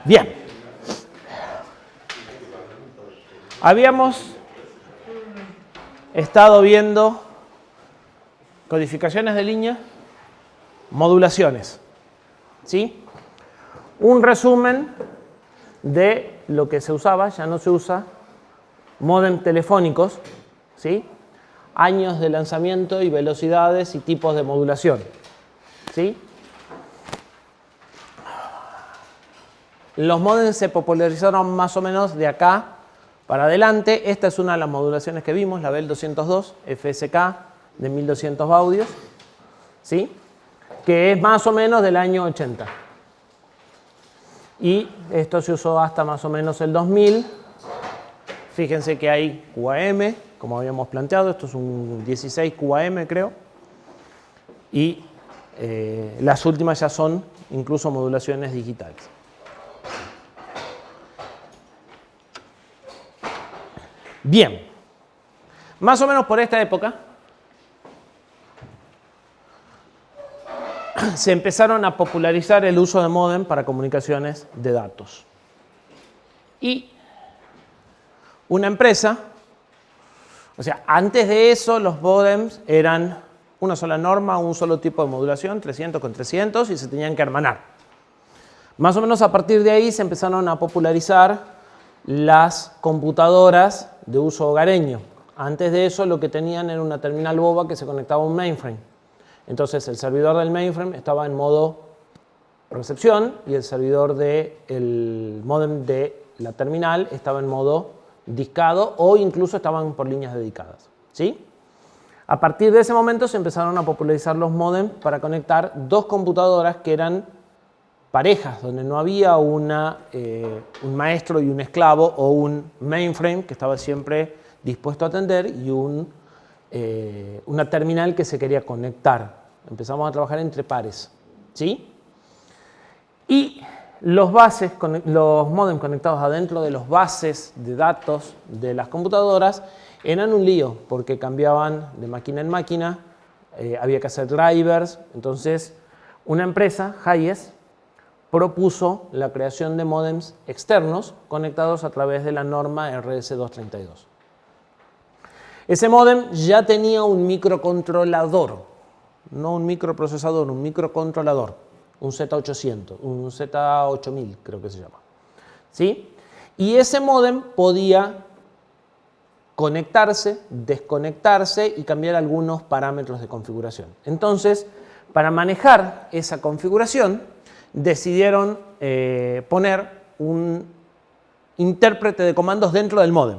Bien. Habíamos estado viendo codificaciones de línea, modulaciones, ¿sí? Un resumen de lo que se usaba, ya no se usa, módem telefónicos, ¿sí? Años de lanzamiento y velocidades y tipos de modulación, ¿sí? Los módems se popularizaron más o menos de acá para adelante. Esta es una de las modulaciones que vimos, la Bell 202 FSK de 1200 baudios, ¿sí? Que es más o menos del año 80. Y esto se usó hasta más o menos el 2000. Fíjense que hay QAM, como habíamos planteado, esto es un 16 QAM creo. Y las últimas ya son incluso modulaciones digitales. Bien, más o menos por esta época se empezaron a popularizar el uso de módem para comunicaciones de datos. Y una empresa, o sea, antes de eso los módems eran una sola norma, un solo tipo de modulación, 300 con 300, y se tenían que hermanar. Más o menos a partir de ahí se empezaron a popularizar las computadoras de uso hogareño. Antes de eso lo que tenían era una terminal boba que se conectaba a un mainframe. Entonces el servidor del mainframe estaba en modo recepción y el servidor del módem de la terminal estaba en modo discado o incluso estaban por líneas dedicadas, ¿sí? A partir de ese momento se empezaron a popularizar los módems para conectar dos computadoras que eran parejas, donde no había un maestro y un esclavo o un mainframe que estaba siempre dispuesto a atender y una terminal que se quería conectar. Empezamos a trabajar entre pares, ¿sí? Y los módems conectados adentro de los bases de datos de las computadoras eran un lío porque cambiaban de máquina en máquina, había que hacer drivers. Entonces una empresa, Hayes, propuso la creación de módems externos conectados a través de la norma RS-232. Ese módem ya tenía un microcontrolador, no un microprocesador, un microcontrolador, un Z800, un Z8000 creo que se llama, ¿sí? Y ese módem podía conectarse, desconectarse y cambiar algunos parámetros de configuración. Entonces, para manejar esa configuración, decidieron poner un intérprete de comandos dentro del módem.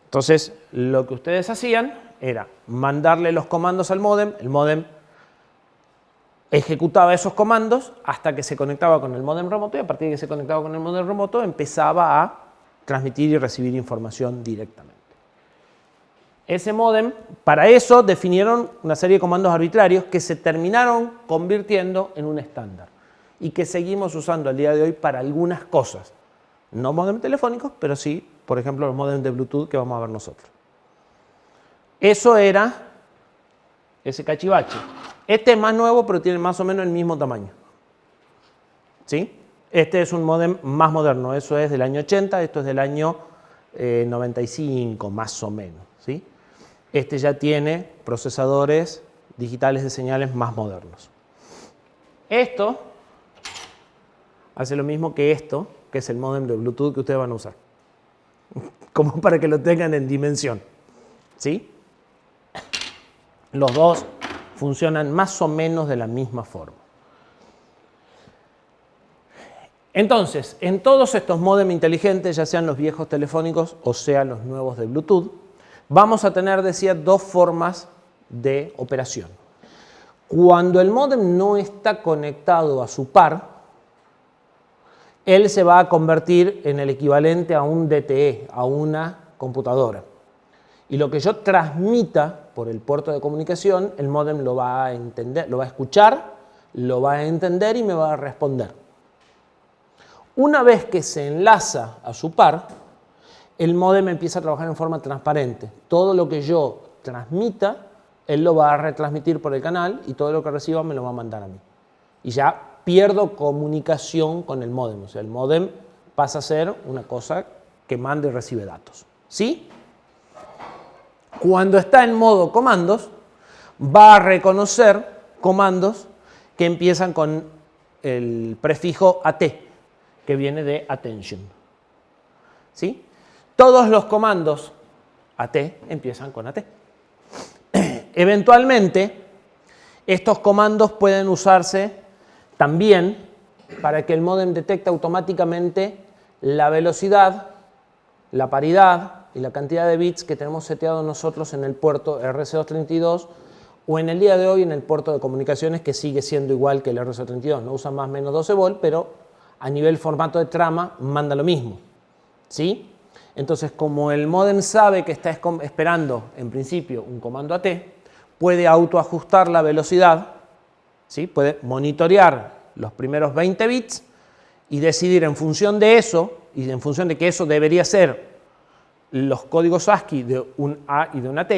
Entonces, lo que ustedes hacían era mandarle los comandos al módem, el módem ejecutaba esos comandos hasta que se conectaba con el módem remoto y a partir de que se conectaba con el módem remoto empezaba a transmitir y recibir información directamente. Ese módem, para eso definieron una serie de comandos arbitrarios que se terminaron convirtiendo en un estándar y que seguimos usando al día de hoy para algunas cosas. No módems telefónicos, pero sí, por ejemplo, los módems de Bluetooth que vamos a ver nosotros. Eso era ese cachivache. Este es más nuevo, pero tiene más o menos el mismo tamaño, ¿sí? Este es un módem más moderno, eso es del año 80, esto es del año 95, más o menos, ¿sí? Este ya tiene procesadores digitales de señales más modernos. Esto hace lo mismo que esto, que es el módem de Bluetooth que ustedes van a usar. Como para que lo tengan en dimensión, ¿sí? Los dos funcionan más o menos de la misma forma. Entonces, en todos estos módems inteligentes, ya sean los viejos telefónicos o sean los nuevos de Bluetooth, vamos a tener, decía, dos formas de operación. Cuando el módem no está conectado a su par, él se va a convertir en el equivalente a un DTE, a una computadora. Y lo que yo transmita por el puerto de comunicación, el módem lo va a entender, lo va a escuchar, lo va a entender y me va a responder. Una vez que se enlaza a su par, el módem empieza a trabajar en forma transparente. Todo lo que yo transmita, él lo va a retransmitir por el canal y todo lo que reciba me lo va a mandar a mí. Y ya pierdo comunicación con el módem. O sea, el módem pasa a ser una cosa que manda y recibe datos. ¿Sí? Cuando está en modo comandos, va a reconocer comandos que empiezan con el prefijo AT, que viene de attention. ¿Sí? Todos los comandos AT empiezan con AT. Eventualmente, estos comandos pueden usarse también para que el módem detecte automáticamente la velocidad, la paridad y la cantidad de bits que tenemos seteado nosotros en el puerto RC232 o en el día de hoy en el puerto de comunicaciones, que sigue siendo igual que el RC232. No usa más o menos 12 volt, pero a nivel formato de trama manda lo mismo. ¿Sí? Entonces, como el módem sabe que está esperando en principio un comando AT, puede autoajustar la velocidad, ¿sí? Puede monitorear los primeros 20 bits y decidir en función de eso, y en función de que eso debería ser los códigos ASCII de un A y de un AT,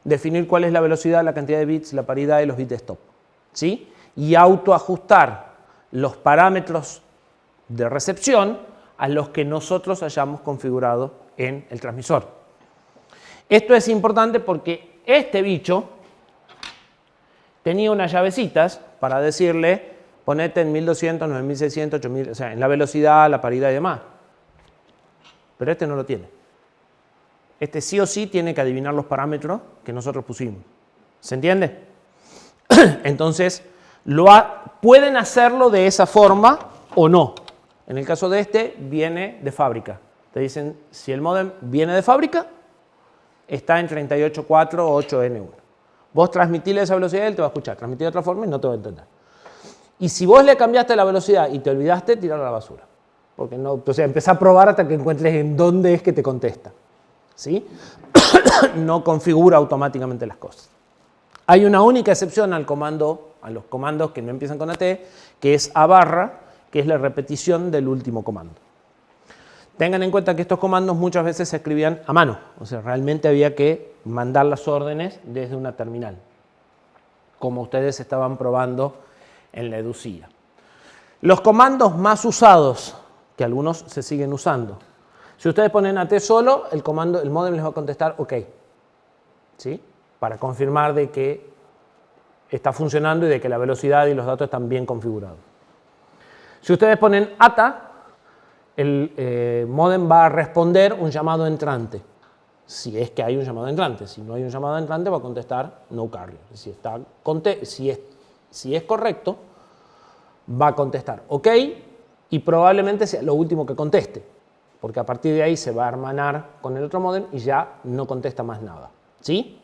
definir cuál es la velocidad, la cantidad de bits, la paridad y los bits de stop. ¿Sí? Y autoajustar los parámetros de recepción a los que nosotros hayamos configurado en el transmisor. Esto es importante porque este bicho tenía unas llavecitas para decirle, ponete en 1200, 9600, 8000, o sea, en la velocidad, la paridad y demás. Pero este no lo tiene. Este sí o sí tiene que adivinar los parámetros que nosotros pusimos. ¿Se entiende? Entonces, pueden hacerlo de esa forma o no. En el caso de este, viene de fábrica. Te dicen, si el módem viene de fábrica, está en 38.4 o 8N1. Vos transmitile esa velocidad y él te va a escuchar. Transmitir de otra forma y no te va a entender. Y si vos le cambiaste la velocidad y te olvidaste, tirarlo a la basura. Porque no, o sea, empezá a probar hasta que encuentres en dónde es que te contesta. ¿Sí? No configura automáticamente las cosas. Hay una única excepción a los comandos que no empiezan con AT, que es A-, que es la repetición del último comando. Tengan en cuenta que estos comandos muchas veces se escribían a mano, o sea, realmente había que mandar las órdenes desde una terminal, como ustedes estaban probando en la EDUCIA. Los comandos más usados, que algunos se siguen usando. Si ustedes ponen AT solo, el módem les va a contestar OK, ¿sí? Para confirmar de que está funcionando y de que la velocidad y los datos están bien configurados. Si ustedes ponen ATA, el módem va a responder un llamado entrante, si es que hay un llamado entrante. Si no hay un llamado entrante, va a contestar no carrier. Si es correcto, va a contestar OK y probablemente sea lo último que conteste, porque a partir de ahí se va a hermanar con el otro módem y ya no contesta más nada. ¿Sí?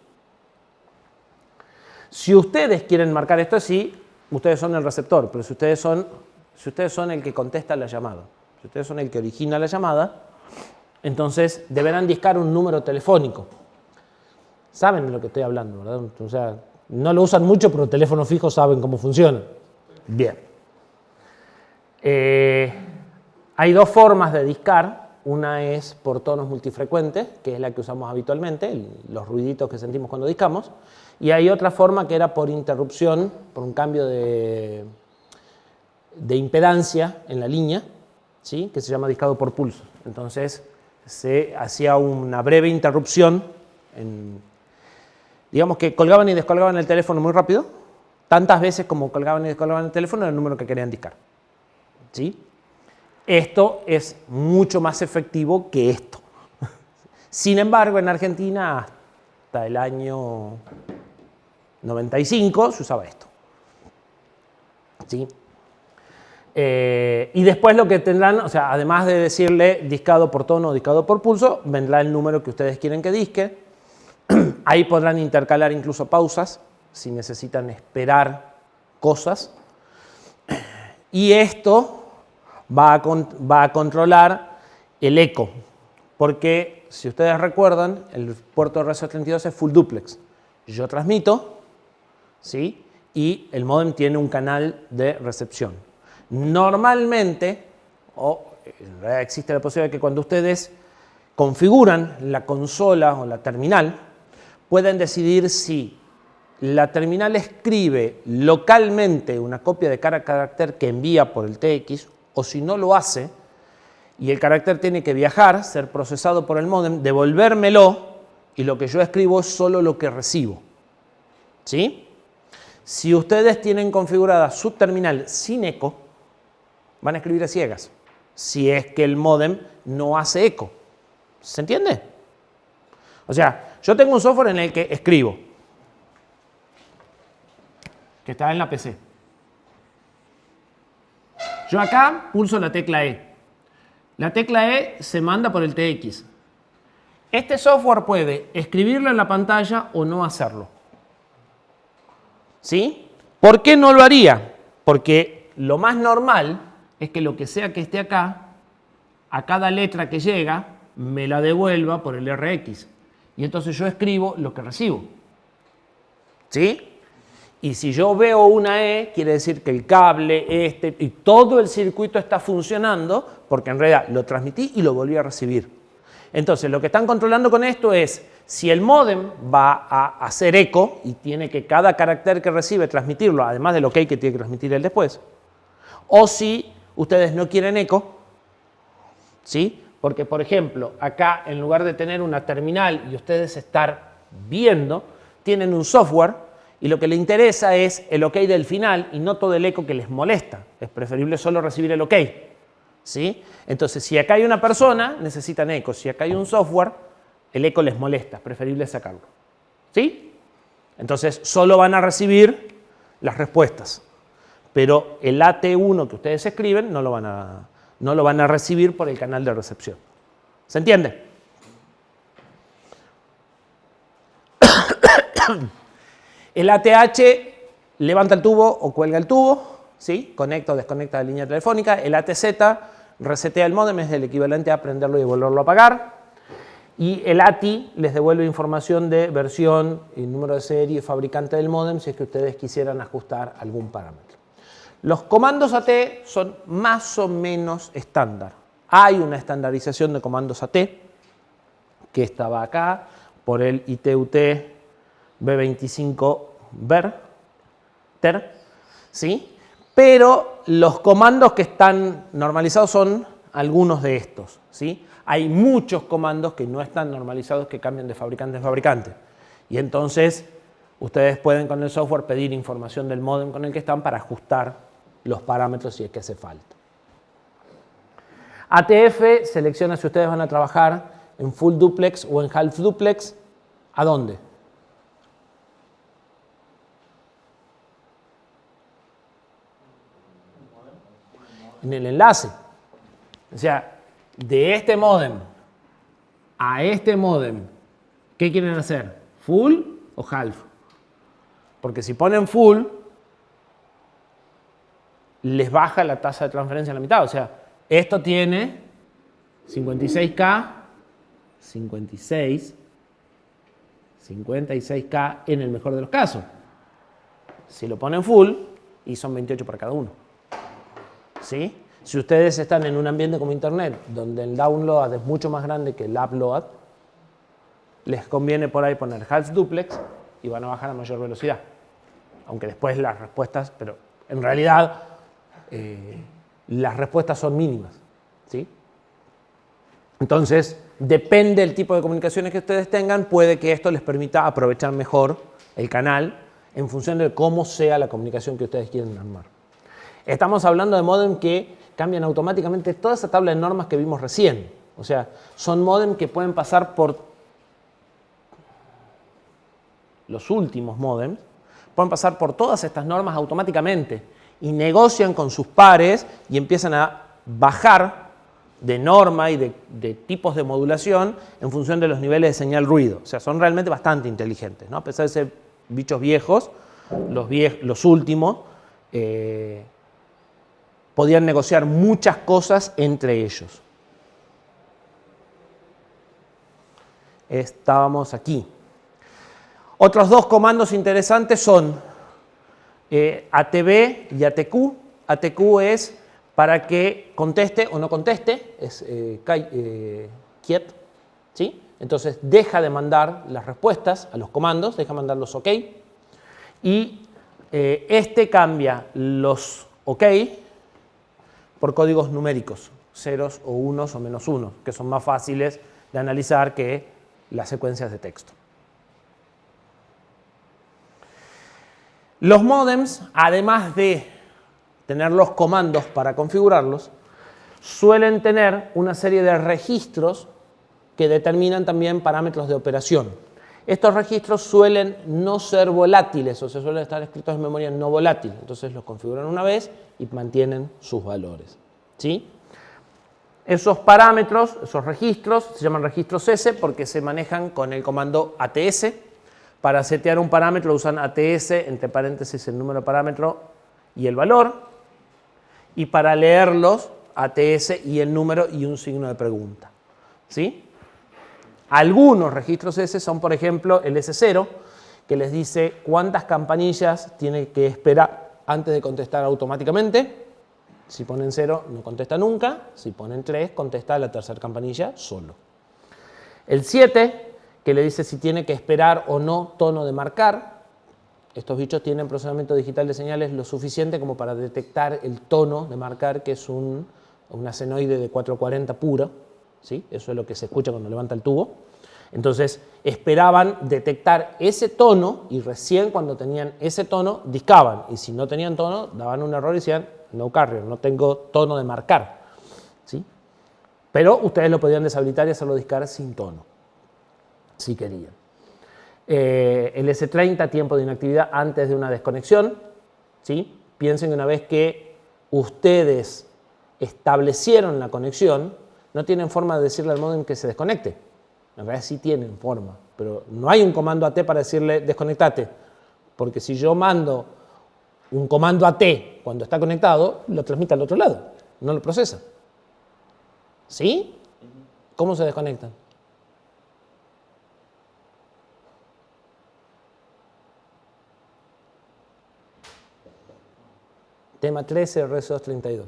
Si ustedes quieren marcar esto así, ustedes son el receptor, pero si ustedes son el que contesta la llamada, si ustedes son el que origina la llamada, entonces deberán discar un número telefónico. Saben de lo que estoy hablando, ¿verdad? O sea, no lo usan mucho, pero teléfono fijo saben cómo funciona. Bien. Hay dos formas de discar. Una es por tonos multifrecuentes, que es la que usamos habitualmente, los ruiditos que sentimos cuando discamos. Y hay otra forma que era por interrupción, por un cambio de impedancia en la línea, ¿sí? Que se llama discado por pulso. Entonces se hacía una breve interrupción, digamos que colgaban y descolgaban el teléfono muy rápido, tantas veces como colgaban y descolgaban el teléfono era el número que querían discar. ¿Sí? Esto es mucho más efectivo que esto. Sin embargo, en Argentina hasta el año 95 se usaba esto. ¿Sí? Y después lo que tendrán, o sea, además de decirle discado por tono o discado por pulso, vendrá el número que ustedes quieren que disque. Ahí podrán intercalar incluso pausas si necesitan esperar cosas. Y esto va a controlar el eco, porque si ustedes recuerdan, el puerto RC32 es full duplex. Yo transmito, ¿sí? Y el módem tiene un canal de recepción. Normalmente, en realidad existe la posibilidad de que cuando ustedes configuran la consola o la terminal, pueden decidir si la terminal escribe localmente una copia de cada carácter que envía por el TX, o si no lo hace, y el carácter tiene que viajar, ser procesado por el módem, devolvérmelo, y lo que yo escribo es solo lo que recibo. ¿Sí? Si ustedes tienen configurada su terminal sin eco, van a escribir a ciegas, si es que el módem no hace eco. ¿Se entiende? O sea, yo tengo un software en el que escribo, que está en la PC. Yo acá pulso la tecla E. La tecla E se manda por el TX. Este software puede escribirlo en la pantalla o no hacerlo. ¿Sí? ¿Por qué no lo haría? Porque lo más normal es que lo que sea que esté acá, a cada letra que llega, me la devuelva por el RX. Y entonces yo escribo lo que recibo. ¿Sí? Y si yo veo una E, quiere decir que el cable, y todo el circuito está funcionando, porque en realidad lo transmití y lo volví a recibir. Entonces, lo que están controlando con esto es si el módem va a hacer eco y tiene que cada carácter que recibe transmitirlo, además del OK que tiene que transmitir él después, o si ustedes no quieren eco, ¿sí? Porque, por ejemplo, acá en lugar de tener una terminal y ustedes estar viendo, tienen un software y lo que les interesa es el OK del final y no todo el eco que les molesta. Es preferible solo recibir el OK. ¿Sí? Entonces, si acá hay una persona, necesitan eco. Si acá hay un software, el eco les molesta. Es preferible sacarlo. ¿Sí? Entonces, solo van a recibir las respuestas. Pero el AT1 que ustedes escriben no lo van a recibir por el canal de recepción. ¿Se entiende? El ATH levanta el tubo o cuelga el tubo, ¿sí? Conecta o desconecta la línea telefónica. El ATZ resetea el módem, es el equivalente a prenderlo y volverlo a apagar. Y el ATI les devuelve información de versión y número de serie y fabricante del módem si es que ustedes quisieran ajustar algún parámetro. Los comandos AT son más o menos estándar. Hay una estandarización de comandos AT que estaba acá por el ITUT B25 TER, ¿sí? Pero los comandos que están normalizados son algunos de estos, ¿sí? Hay muchos comandos que no están normalizados que cambian de fabricante en fabricante. Y entonces ustedes pueden con el software pedir información del módem con el que están para ajustar los parámetros si es que hace falta. ATF selecciona si ustedes van a trabajar en full duplex o en half duplex. ¿A dónde? En el enlace. O sea, de este módem a este módem, ¿qué quieren hacer? ¿Full o half? Porque si ponen full, les baja la tasa de transferencia a la mitad. O sea, esto tiene 56K, 56K en el mejor de los casos. Si lo ponen full, y son 28 para cada uno. ¿Sí? Si ustedes están en un ambiente como Internet, donde el download es mucho más grande que el upload, les conviene por ahí poner half duplex y van a bajar a mayor velocidad. Aunque después las respuestas, pero en realidad las respuestas son mínimas. ¿Sí? Entonces, depende del tipo de comunicaciones que ustedes tengan, puede que esto les permita aprovechar mejor el canal en función de cómo sea la comunicación que ustedes quieren armar. Estamos hablando de módem que cambian automáticamente toda esa tabla de normas que vimos recién. O sea, son módem que pueden pasar por los últimos módems, pueden pasar por todas estas normas automáticamente y negocian con sus pares y empiezan a bajar de norma y de tipos de modulación en función de los niveles de señal ruido. O sea, son realmente bastante inteligentes, ¿no? A pesar de ser bichos viejos, los últimos, podían negociar muchas cosas entre ellos. Estábamos aquí. Otros dos comandos interesantes son ATB y ATQ. ATQ es para que conteste o no conteste, es quiet, ¿sí? Entonces deja de mandar las respuestas a los comandos, deja de mandar los OK. y este cambia los OK por códigos numéricos, ceros o unos o menos unos, que son más fáciles de analizar que las secuencias de texto. Los módems, además de tener los comandos para configurarlos, suelen tener una serie de registros que determinan también parámetros de operación. Estos registros suelen no ser volátiles, o sea, suelen estar escritos en memoria no volátil. Entonces los configuran una vez y mantienen sus valores, ¿sí? Esos parámetros, esos registros, se llaman registros S porque se manejan con el comando ATS. Para setear un parámetro usan ATS, entre paréntesis el número de parámetro y el valor. Y para leerlos, ATS y el número y un signo de pregunta, ¿sí? Algunos registros S son, por ejemplo, el S0, que les dice cuántas campanillas tiene que esperar antes de contestar automáticamente. Si ponen 0, no contesta nunca. Si ponen 3, contesta la tercera campanilla solo. El 7, que le dice si tiene que esperar o no tono de marcar. Estos bichos tienen procesamiento digital de señales lo suficiente como para detectar el tono de marcar, que es una senoide de 440 pura, ¿sí? Eso es lo que se escucha cuando levanta el tubo. Entonces esperaban detectar ese tono y recién cuando tenían ese tono discaban. Y si no tenían tono, daban un error y decían no carrier, no tengo tono de marcar, ¿sí? Pero ustedes lo podían deshabilitar y hacerlo discar sin tono, si querían. El S30, tiempo de inactividad antes de una desconexión, ¿sí? Piensen que una vez que ustedes establecieron la conexión, no tienen forma de decirle al módem que se desconecte. En realidad sí tienen forma, pero no hay un comando AT para decirle desconectate, porque si yo mando un comando AT cuando está conectado, lo transmite al otro lado, no lo procesa. ¿Sí? ¿Cómo se desconectan? Tema 13, RS232.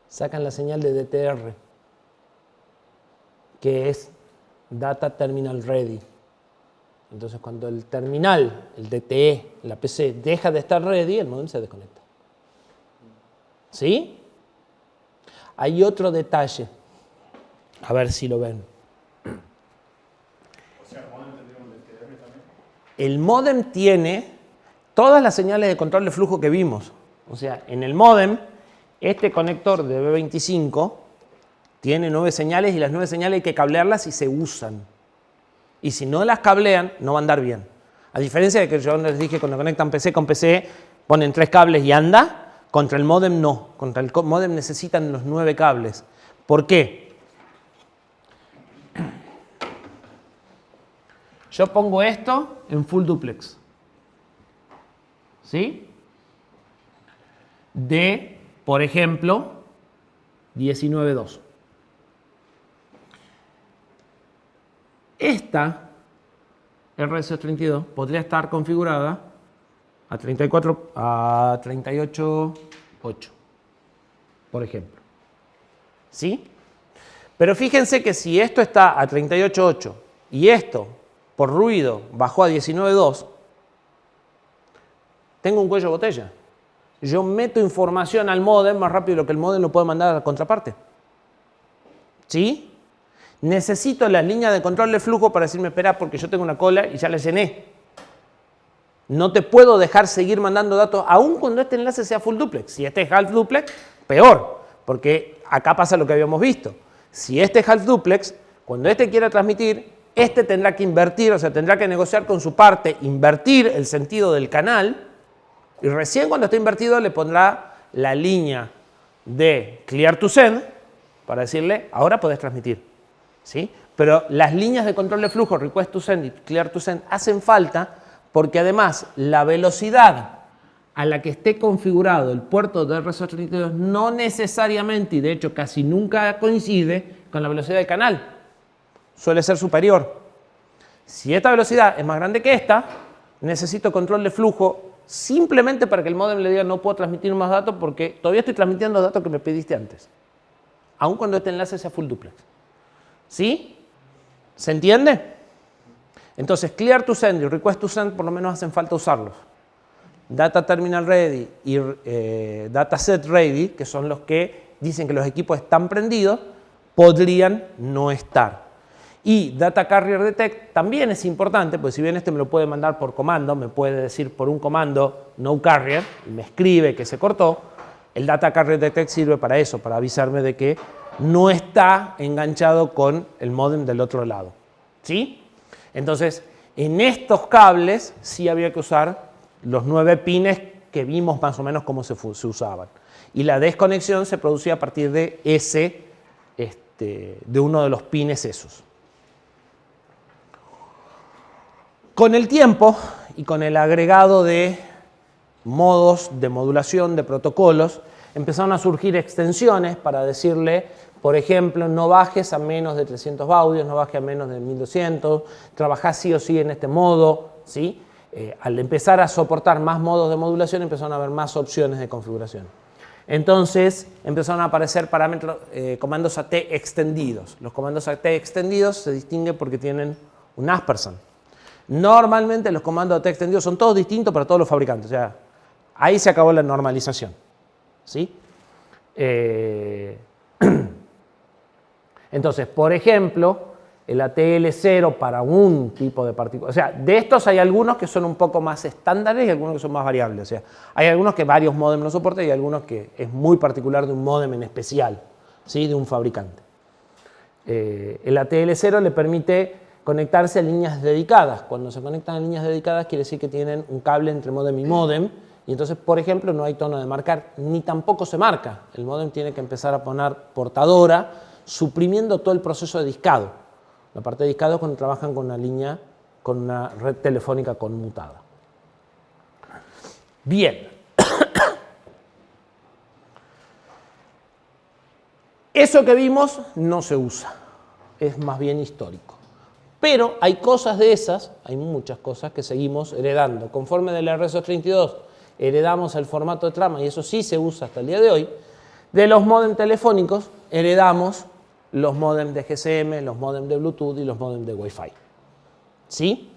Sacan la señal de DTR, que es Data Terminal Ready. Entonces, cuando el terminal, el DTE, la PC, deja de estar ready, el módem se desconecta. ¿Sí? Hay otro detalle. A ver si lo ven. El módem tiene todas las señales de control de flujo que vimos. O sea, en el módem, este conector de B25 tiene 9 señales y las 9 señales hay que cablearlas y se usan. Y si no las cablean, no va a andar bien. A diferencia de que yo les dije cuando conectan PC con PC, ponen 3 cables y anda, contra el módem no. Contra el módem necesitan los 9 cables. ¿Por qué? Yo pongo esto en full duplex, ¿sí? De, por ejemplo, 19.2. Esta RS32 podría estar configurada a 38.8, por ejemplo. ¿Sí? Pero fíjense que si esto está a 38.8 y esto por ruido bajó a 19.2, tengo un cuello de botella. Yo meto información al módem más rápido de lo que el módem lo puede mandar a la contraparte. ¿Sí? Necesito las líneas de control de flujo para decirme, espera, porque yo tengo una cola y ya la llené. No te puedo dejar seguir mandando datos, aun cuando este enlace sea full duplex. Si este es half duplex, peor, porque acá pasa lo que habíamos visto. Si este es half duplex, cuando este quiera transmitir, este tendrá que invertir, o sea, tendrá que negociar con su parte, invertir el sentido del canal, y recién cuando esté invertido le pondrá la línea de clear to send para decirle, ahora podés transmitir. ¿Sí? Pero las líneas de control de flujo, request to send y clear to send, hacen falta porque además la velocidad a la que esté configurado el puerto de RS232 no necesariamente, y de hecho casi nunca coincide con la velocidad del canal. Suele ser superior. Si esta velocidad es más grande que esta, necesito control de flujo simplemente para que el módem le diga no puedo transmitir más datos porque todavía estoy transmitiendo datos que me pediste antes, aun cuando este enlace sea full duplex. ¿Sí? ¿Se entiende? Entonces, clear to send y request to send por lo menos hacen falta usarlos. Data terminal ready y dataset ready, que son los que dicen que los equipos están prendidos, podrían no estar. Y data carrier detect también es importante, porque si bien este me lo puede mandar por comando, me puede decir por un comando no carrier, y me escribe que se cortó, el data carrier detect sirve para eso, para avisarme de que no está enganchado con el módem del otro lado. ¿Sí? Entonces, en estos cables sí había que usar los 9 pines que vimos más o menos cómo se usaban. Y la desconexión se producía a partir de de uno de los pines esos. Con el tiempo y con el agregado de modos de modulación de protocolos, empezaron a surgir extensiones para decirle, por ejemplo, no bajes a menos de 300 baudios, no bajes a menos de 1200, trabajás sí o sí en este modo, ¿sí? Al empezar a soportar más modos de modulación, empezaron a haber más opciones de configuración. Entonces, empezaron a aparecer parámetros, comandos AT extendidos. Los comandos AT extendidos se distinguen porque tienen un ampersand. Normalmente los comandos AT extendidos son todos distintos para todos los fabricantes. O sea, ahí se acabó la normalización. ¿Sí? Entonces, por ejemplo, el ATL0 para un tipo de partícula. O sea, de estos hay algunos que son un poco más estándares y algunos que son más variables. O sea, hay algunos que varios módems lo soportan y algunos que es muy particular de un módem en especial, ¿sí? De un fabricante. El ATL0 le permite conectarse a líneas dedicadas. Cuando se conectan a líneas dedicadas quiere decir que tienen un cable entre módem y módem. Y entonces, por ejemplo, no hay tono de marcar, ni tampoco se marca. El módem tiene que empezar a poner portadora, suprimiendo todo el proceso de discado. La parte de discado es cuando trabajan con una línea, con una red telefónica conmutada. Bien. Eso que vimos no se usa, es más bien histórico. Pero hay cosas de esas, hay muchas cosas que seguimos heredando. Conforme del RS-232 heredamos el formato de trama, y eso sí se usa hasta el día de hoy, de los módems telefónicos heredamos los módems de GSM, los módems de Bluetooth y los módems de Wi-Fi. ¿Sí?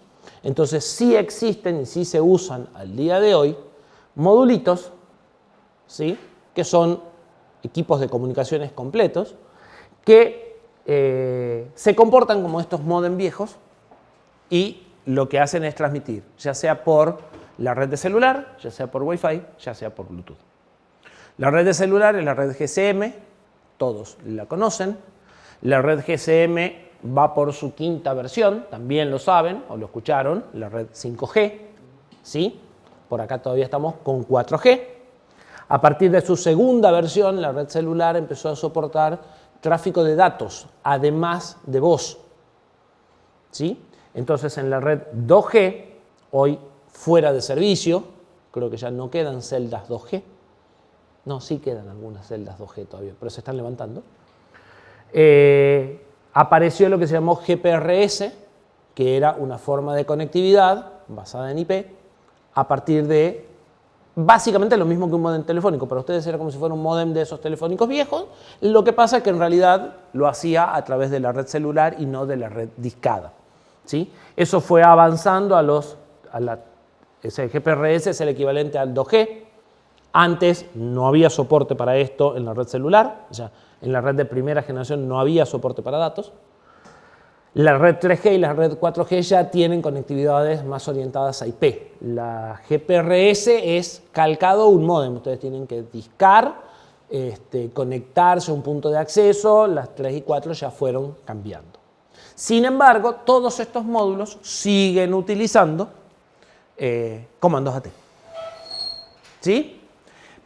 Entonces sí existen y sí se usan al día de hoy modulitos, ¿sí? Que son equipos de comunicaciones completos que se comportan como estos módems viejos y lo que hacen es transmitir, ya sea por la red de celular, ya sea por Wi-Fi, ya sea por Bluetooth. La red de celular es la red GSM, todos la conocen. La red GSM va por su quinta versión, también lo saben o lo escucharon, la red 5G, ¿sí? Por acá todavía estamos con 4G. A partir de su segunda versión, la red celular empezó a soportar tráfico de datos, además de voz, ¿sí? Entonces, en la red 2G, hoy fuera de servicio, creo que ya no quedan celdas 2G. No, sí quedan algunas celdas 2G todavía, pero se están levantando. Apareció lo que se llamó GPRS, que era una forma de conectividad basada en IP, a partir de básicamente lo mismo que un módem telefónico. Para ustedes era como si fuera un módem de esos telefónicos viejos. Lo que pasa es que en realidad lo hacía a través de la red celular y no de la red discada, ¿sí? Eso fue avanzando ese GPRS es el equivalente al 2G. Antes no había soporte para esto en la red celular, o sea, en la red de primera generación no había soporte para datos. La red 3G y la red 4G ya tienen conectividades más orientadas a IP. La GPRS es calcado un módem. Ustedes tienen que discar, conectarse a un punto de acceso. Las 3 y 4 ya fueron cambiando. Sin embargo, todos estos módulos siguen utilizando comandos AT. ¿Sí?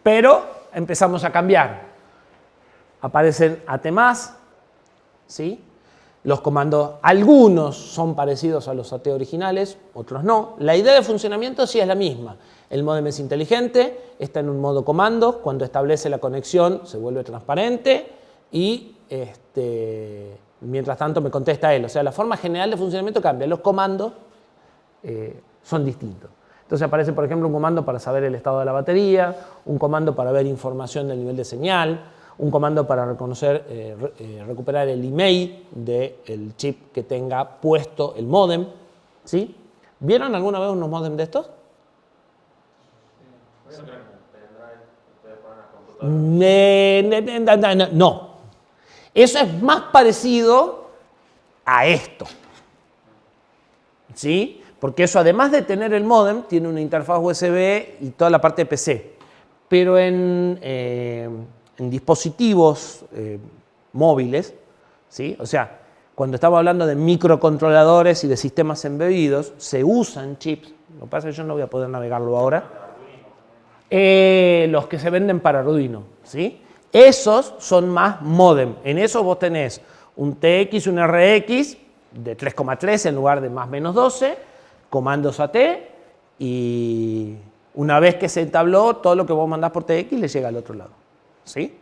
Pero empezamos a cambiar. Aparecen AT+, ¿sí? Los comandos, algunos son parecidos a los AT originales, otros no. La idea de funcionamiento sí es la misma. El módem es inteligente, está en un modo comando, cuando establece la conexión se vuelve transparente y mientras tanto me contesta él. O sea, la forma general de funcionamiento cambia, los comandos son distintos. Entonces aparece, por ejemplo, un comando para saber el estado de la batería, un comando para ver información del nivel de señal, un comando para recuperar el email del chip que tenga puesto el módem, ¿sí? ¿Vieron alguna vez unos módem de estos? No. Eso es más parecido a esto, ¿sí? Porque eso, además de tener el módem, tiene una interfaz USB y toda la parte de PC. Pero en dispositivos móviles, ¿sí? O sea, cuando estamos hablando de microcontroladores y de sistemas embebidos, se usan chips. Lo que pasa es que yo no voy a poder navegarlo ahora. Los que se venden para Arduino, ¿sí? Esos son más módem. En esos vos tenés un TX, un RX de 3,3 en lugar de más menos 12, comandos AT, y una vez que se entabló, todo lo que vos mandás por TX le llega al otro lado, ¿sí?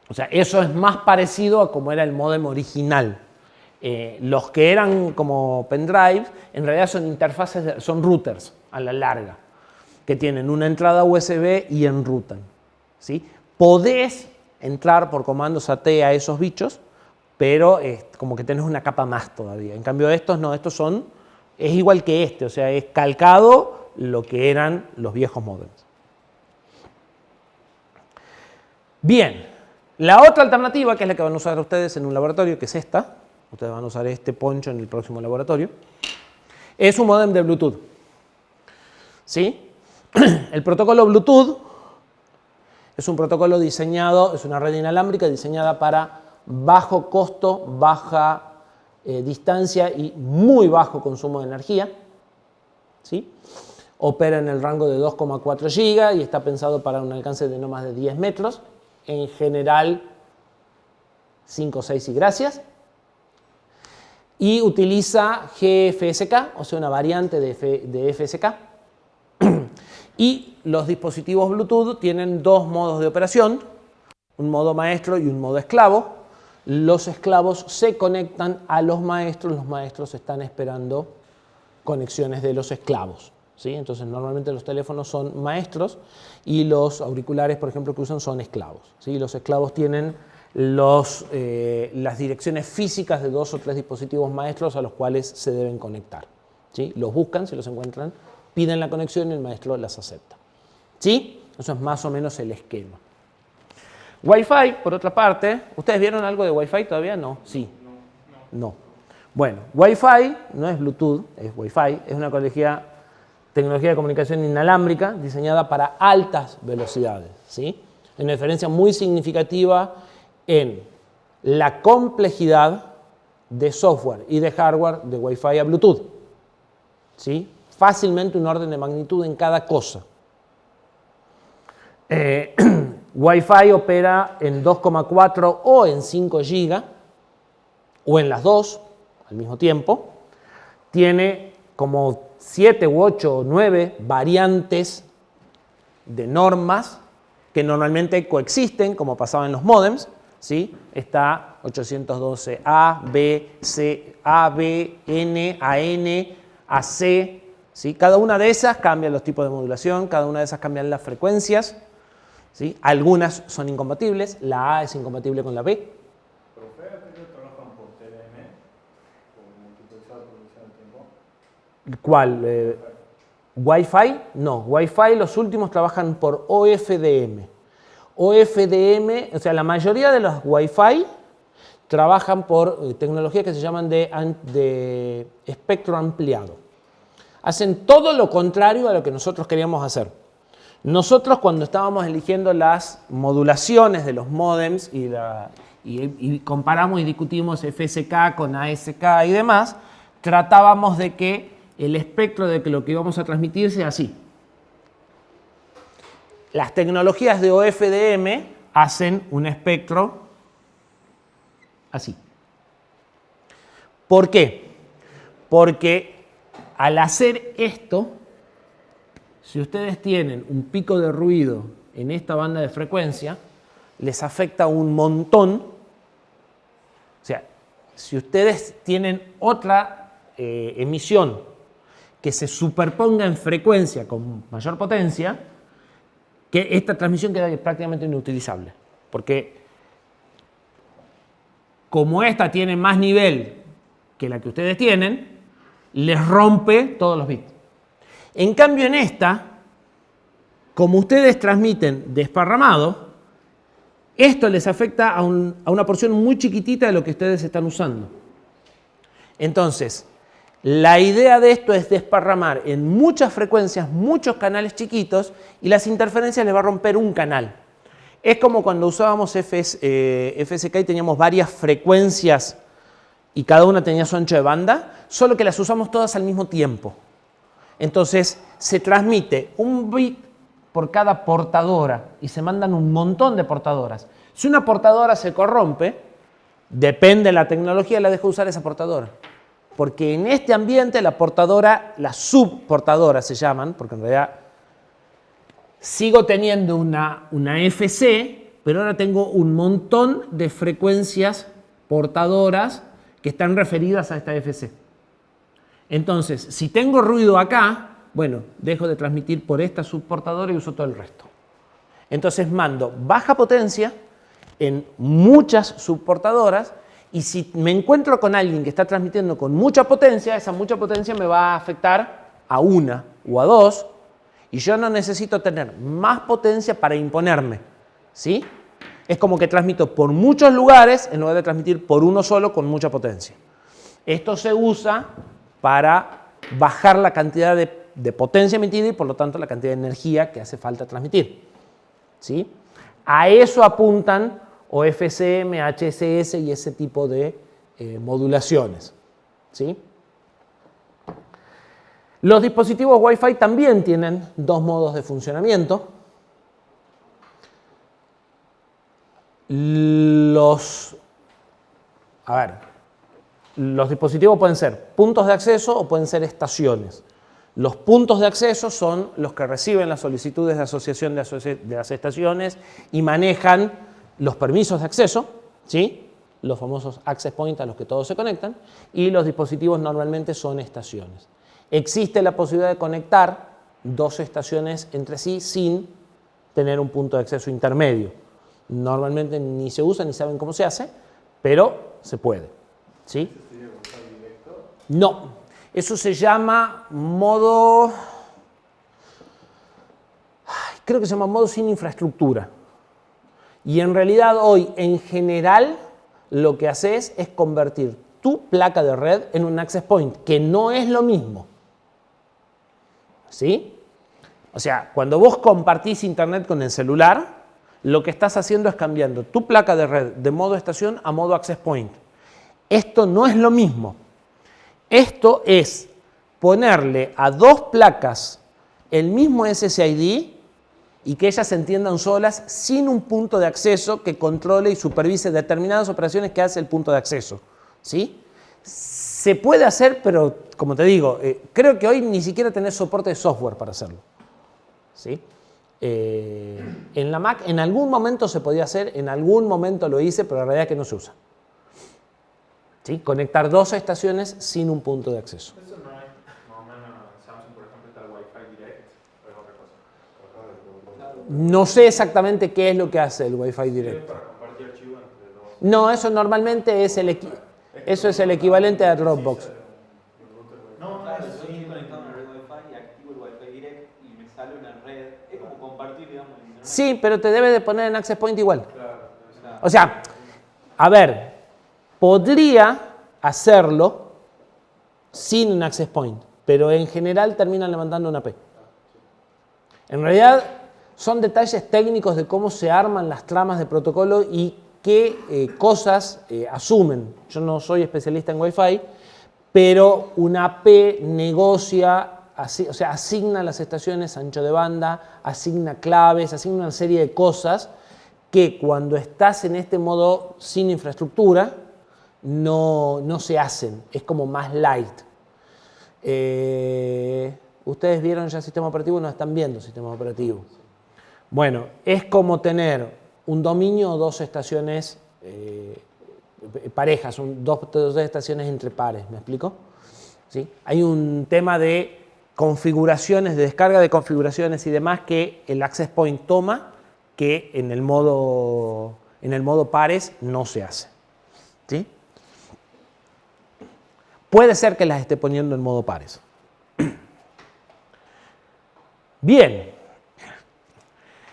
O sea, eso es más parecido a como era el módem original. Los que eran como pendrives, en realidad son interfaces, son routers a la larga, que tienen una entrada USB y enrutan, ¿sí? Podés entrar por comandos AT a esos bichos, pero como que tenés una capa más todavía. En cambio estos no, estos son, es igual que este, o sea, es calcado lo que eran los viejos modems. Bien, la otra alternativa, que es la que van a usar ustedes en un laboratorio, que es esta, ustedes van a usar este poncho en el próximo laboratorio, es un modem de Bluetooth, ¿sí? El protocolo Bluetooth es un protocolo diseñado, es una red inalámbrica diseñada para bajo costo, baja distancia y muy bajo consumo de energía, ¿sí? Opera en el rango de 2,4 GB y está pensado para un alcance de no más de 10 metros. En general, 5, 6 y gracias. Y utiliza GFSK, o sea, una variante de FSK. Y los dispositivos Bluetooth tienen dos modos de operación, un modo maestro y un modo esclavo. Los esclavos se conectan a los maestros están esperando conexiones de los esclavos, ¿sí? Entonces normalmente los teléfonos son maestros y los auriculares, por ejemplo, que usan son esclavos, ¿sí? Los esclavos tienen las direcciones físicas de 2 o 3 dispositivos maestros a los cuales se deben conectar, ¿sí? Los buscan, si los encuentran, piden la conexión y el maestro las acepta, ¿sí? Eso es más o menos el esquema. Wi-Fi, por otra parte, ¿ustedes vieron algo de Wi-Fi todavía? No, sí. No. Bueno, Wi-Fi no es Bluetooth, es Wi-Fi, es una tecnología de comunicación inalámbrica diseñada para altas velocidades, ¿sí? Hay una diferencia muy significativa en la complejidad de software y de hardware de Wi-Fi a Bluetooth, ¿sí? Fácilmente un orden de magnitud en cada cosa. Wi-Fi opera en 2,4 o en 5 GB o en las dos al mismo tiempo. Tiene como 7 u 8 o 9 variantes de normas que normalmente coexisten, como pasaba en los módems, ¿sí? Está 802.A, B, C, A, B, N, AN, AC, ¿sí? Cada una de esas cambia los tipos de modulación, cada una de esas cambian las frecuencias, ¿sí? Algunas son incompatibles, la A es incompatible con la B. ¿Pero ustedes trabajan por TDM, por multiplexado de producción de tiempo? ¿Cuál? ¿Wi-Fi? No, Wi-Fi los últimos trabajan por OFDM. OFDM, o sea, la mayoría de los Wi-Fi trabajan por tecnologías que se llaman de espectro ampliado. Hacen todo lo contrario a lo que nosotros queríamos hacer. Nosotros, cuando estábamos eligiendo las modulaciones de los módems y comparamos y discutimos FSK con ASK y demás, tratábamos de que el espectro de lo que íbamos a transmitir sea así. Las tecnologías de OFDM hacen un espectro así. ¿Por qué? Porque al hacer esto, si ustedes tienen un pico de ruido en esta banda de frecuencia, les afecta un montón. O sea, si ustedes tienen otra emisión que se superponga en frecuencia con mayor potencia, que esta transmisión queda prácticamente inutilizable. Porque como esta tiene más nivel que la que ustedes tienen, les rompe todos los bits. En cambio en esta, como ustedes transmiten desparramado, esto les afecta a una porción muy chiquitita de lo que ustedes están usando. Entonces, la idea de esto es desparramar en muchas frecuencias, muchos canales chiquitos, y las interferencias les va a romper un canal. Es como cuando usábamos FSK y teníamos varias frecuencias y cada una tenía su ancho de banda, solo que las usamos todas al mismo tiempo. Entonces, se transmite un bit por cada portadora y se mandan un montón de portadoras. Si una portadora se corrompe, depende de la tecnología, la dejo usar esa portadora. Porque en este ambiente la portadora, las subportadoras se llaman, porque en realidad sigo teniendo una FC, pero ahora tengo un montón de frecuencias portadoras que están referidas a esta FC. Entonces, si tengo ruido acá, bueno, dejo de transmitir por esta subportadora y uso todo el resto. Entonces mando baja potencia en muchas subportadoras, y si me encuentro con alguien que está transmitiendo con mucha potencia, esa mucha potencia me va a afectar a una o a dos, y yo no necesito tener más potencia para imponerme, ¿sí? Es como que transmito por muchos lugares en lugar de transmitir por uno solo con mucha potencia. Esto se usa para bajar la cantidad de potencia emitida y por lo tanto la cantidad de energía que hace falta transmitir, ¿sí? A eso apuntan o FCM, HSS y ese tipo de modulaciones, ¿sí? Los dispositivos Wi-Fi también tienen dos modos de funcionamiento. Los dispositivos pueden ser puntos de acceso o pueden ser estaciones. Los puntos de acceso son los que reciben las solicitudes de asociación de las estaciones y manejan los permisos de acceso, ¿sí? Los famosos access points a los que todos se conectan, y los dispositivos normalmente son estaciones. Existe la posibilidad de conectar dos estaciones entre sí sin tener un punto de acceso intermedio. Normalmente ni se usa ni saben cómo se hace, pero se puede, ¿sí? No, eso se llama modo, creo que se llama modo sin infraestructura. Y en realidad hoy, en general, lo que haces es convertir tu placa de red en un access point, que no es lo mismo, ¿sí? O sea, cuando vos compartís internet con el celular, lo que estás haciendo es cambiando tu placa de red de modo estación a modo access point. Esto no es lo mismo. Esto es ponerle a dos placas el mismo SSID y que ellas se entiendan solas sin un punto de acceso que controle y supervise determinadas operaciones que hace el punto de acceso, ¿sí? Se puede hacer, pero como te digo, creo que hoy ni siquiera tenés soporte de software para hacerlo, ¿sí? En la Mac en algún momento se podía hacer, en algún momento lo hice, pero la realidad es que no se usa, ¿sí? Conectar dos estaciones sin un punto de acceso. Eso no es, más o menos, en Samsung, por ejemplo, está el Wi-Fi Direct, o es otra cosa. No sé exactamente qué es lo que hace el Wi-Fi Direct. Para compartir archivos entre dos. No, eso normalmente es eso es el equivalente a Dropbox. No, Claro, yo estoy conectado a una red Wi-Fi y activo el Wi-Fi Direct y me sale una red. Es como compartir, digamos, el internet. Sí, pero te debe de poner en Access Point igual. claro. O sea, a ver, podría hacerlo sin un Access Point, pero en general terminan levantando una AP. En realidad son detalles técnicos de cómo se arman las tramas de protocolo y qué cosas asumen. Yo no soy especialista en Wi-Fi, pero una AP negocia, o sea, asigna las estaciones ancho de banda, asigna claves, asigna una serie de cosas que cuando estás en este modo sin infraestructura no se hacen, es como más light. ¿Ustedes vieron ya el sistema operativo? No están viendo el sistema operativo. Bueno, es como tener un dominio o dos estaciones parejas, dos estaciones entre pares, ¿me explico? ¿Sí? Hay un tema de configuraciones, de descarga de configuraciones y demás que el Access Point toma, que en el modo En el modo pares no se hace. ¿Sí? Puede ser que las esté poniendo en modo pares. Bien.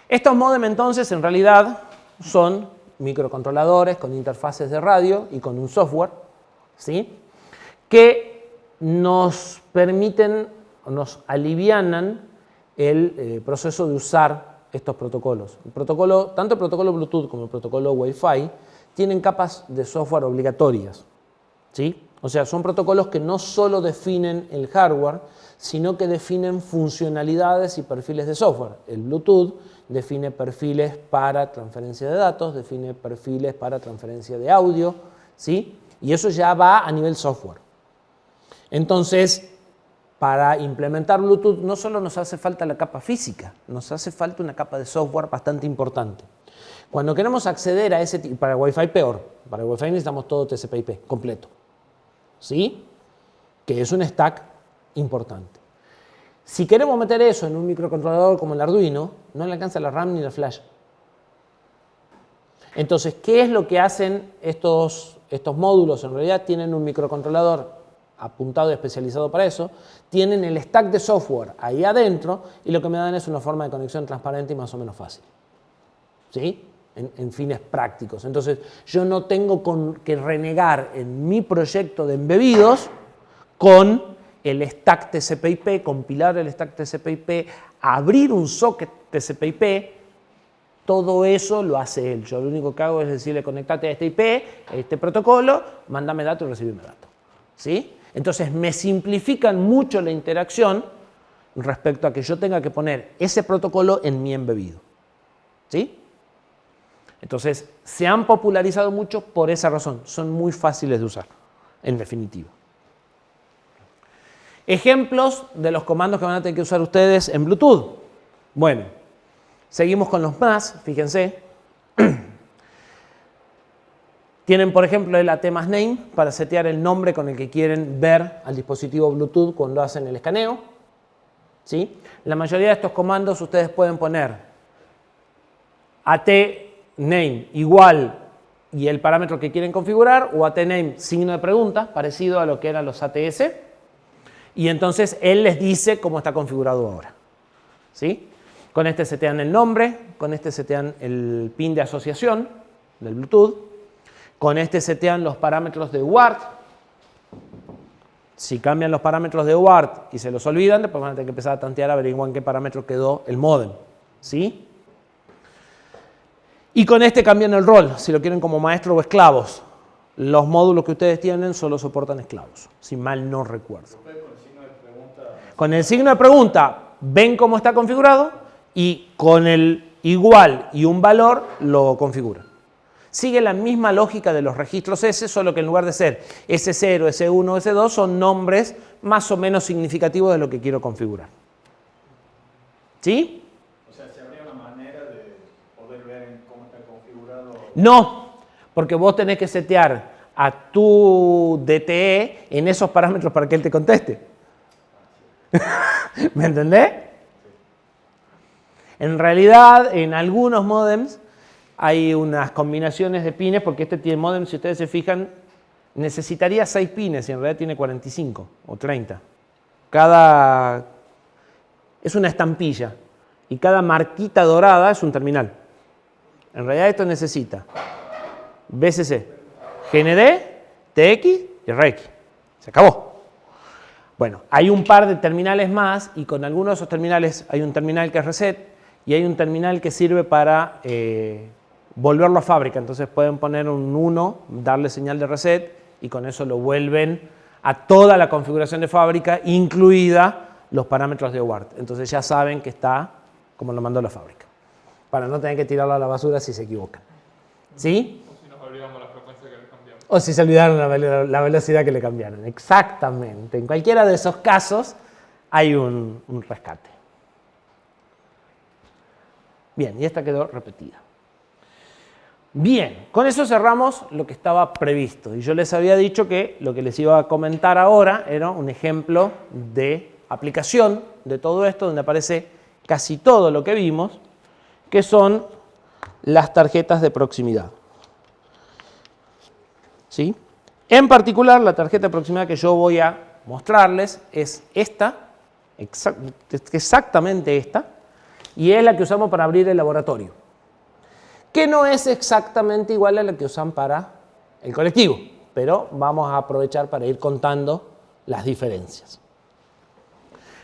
Estos modems entonces en realidad son microcontroladores con interfaces de radio y con un software, ¿sí?, que nos permiten, nos alivianan el proceso de usar estos protocolos. Tanto el protocolo Bluetooth como el protocolo Wi-Fi tienen capas de software obligatorias, ¿sí? O sea, son protocolos que no solo definen el hardware, sino que definen funcionalidades y perfiles de software. El Bluetooth define perfiles para transferencia de datos, define perfiles para transferencia de audio, ¿sí? Y eso ya va a nivel software. Entonces, para implementar Bluetooth no solo nos hace falta la capa física, nos hace falta una capa de software bastante importante. Cuando queremos acceder a ese tipo, para Wi-Fi peor, para Wi-Fi necesitamos todo TCP/IP completo, ¿sí? Que es un stack importante. Si queremos meter eso en un microcontrolador como el Arduino, no le alcanza la RAM ni la flash. Entonces, ¿qué es lo que hacen estos módulos? En realidad tienen un microcontrolador apuntado y especializado para eso, tienen el stack de software ahí adentro y lo que me dan es una forma de conexión transparente y más o menos fácil, ¿sí? En fines prácticos. Entonces, yo no tengo que renegar en mi proyecto de embebidos con el stack TCP/IP, compilar el stack TCP/IP, abrir un socket TCP/IP, todo eso lo hace él. Yo lo único que hago es decirle, conectate a este IP, a este protocolo, mándame datos y recibime datos, ¿sí? Entonces, me simplifican mucho la interacción respecto a que yo tenga que poner ese protocolo en mi embebido, ¿sí? Entonces, se han popularizado mucho por esa razón. Son muy fáciles de usar, en definitiva. Ejemplos de los comandos que van a tener que usar ustedes en Bluetooth. Bueno, seguimos con los más, fíjense. Tienen, por ejemplo, el AT+name para setear el nombre con el que quieren ver al dispositivo Bluetooth cuando hacen el escaneo, ¿sí? La mayoría de estos comandos ustedes pueden poner AT_name igual y el parámetro que quieren configurar, o AT_name signo de pregunta, parecido a lo que eran los ATS, y entonces él les dice cómo está configurado ahora, ¿sí? Con este setean el nombre, con este setean el pin de asociación del Bluetooth, con este setean los parámetros de UART. Si cambian los parámetros de UART y se los olvidan, después van a tener que empezar a tantear a averiguar en qué parámetro quedó el módem, ¿sí? Y con este cambian el rol, si lo quieren como maestro o esclavos. Los módulos que ustedes tienen solo soportan esclavos, si mal no recuerdo. Con el signo de pregunta ven cómo está configurado y con el igual y un valor lo configuran. Sigue la misma lógica de los registros S, solo que en lugar de ser S0, S1, S2 son nombres más o menos significativos de lo que quiero configurar. ¿Sí? O sea, ¿se habría una manera de poder ver cómo está configurado? No, porque vos tenés que setear a tu DTE en esos parámetros para que él te conteste. ¿Me entendés? En realidad, en algunos módems hay unas combinaciones de pines, porque este módem, si ustedes se fijan, necesitaría 6 pines y en realidad tiene 45 o 30. Es una estampilla y cada marquita dorada es un terminal. En realidad esto necesita BCC, GND, TX y RX. Se acabó. Bueno, hay un par de terminales más y con algunos de esos terminales hay un terminal que es reset y hay un terminal que sirve para volverlo a fábrica. Entonces pueden poner un 1, darle señal de reset y con eso lo vuelven a toda la configuración de fábrica, incluida los parámetros de UART. Entonces ya saben que está como lo mandó la fábrica, para no tener que tirarlo a la basura si se equivocan. ¿Sí? O si nos olvidamos la frecuencia que le cambiamos. O si se olvidaron la velocidad que le cambiaron. Exactamente. En cualquiera de esos casos hay un rescate. Bien, y esta quedó repetida. Bien, con eso cerramos lo que estaba previsto. Y yo les había dicho que lo que les iba a comentar ahora era un ejemplo de aplicación de todo esto, donde aparece casi todo lo que vimos, que son las tarjetas de proximidad. ¿sí? En particular, la tarjeta de proximidad que yo voy a mostrarles es esta, exactamente esta, y es la que usamos para abrir el laboratorio, que no es exactamente igual a la que usan para el colectivo, pero vamos a aprovechar para ir contando las diferencias.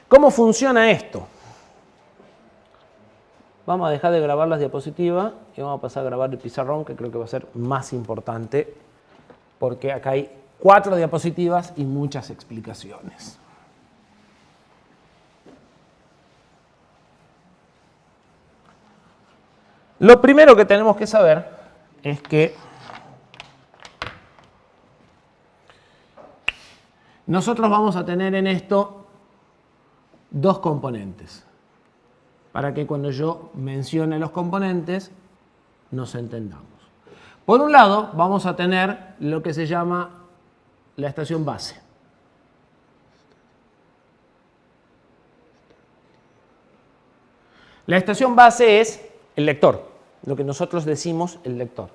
¿Cómo funciona esto? Vamos a dejar de grabar las diapositivas y vamos a pasar a grabar el pizarrón, que creo que va a ser más importante, porque acá hay 4 diapositivas y muchas explicaciones. Lo primero que tenemos que saber es que nosotros vamos a tener en esto 2 componentes, para que cuando yo mencione los componentes nos entendamos. Por un lado, vamos a tener lo que se llama la estación base. La estación base es el lector, lo que nosotros decimos el lector.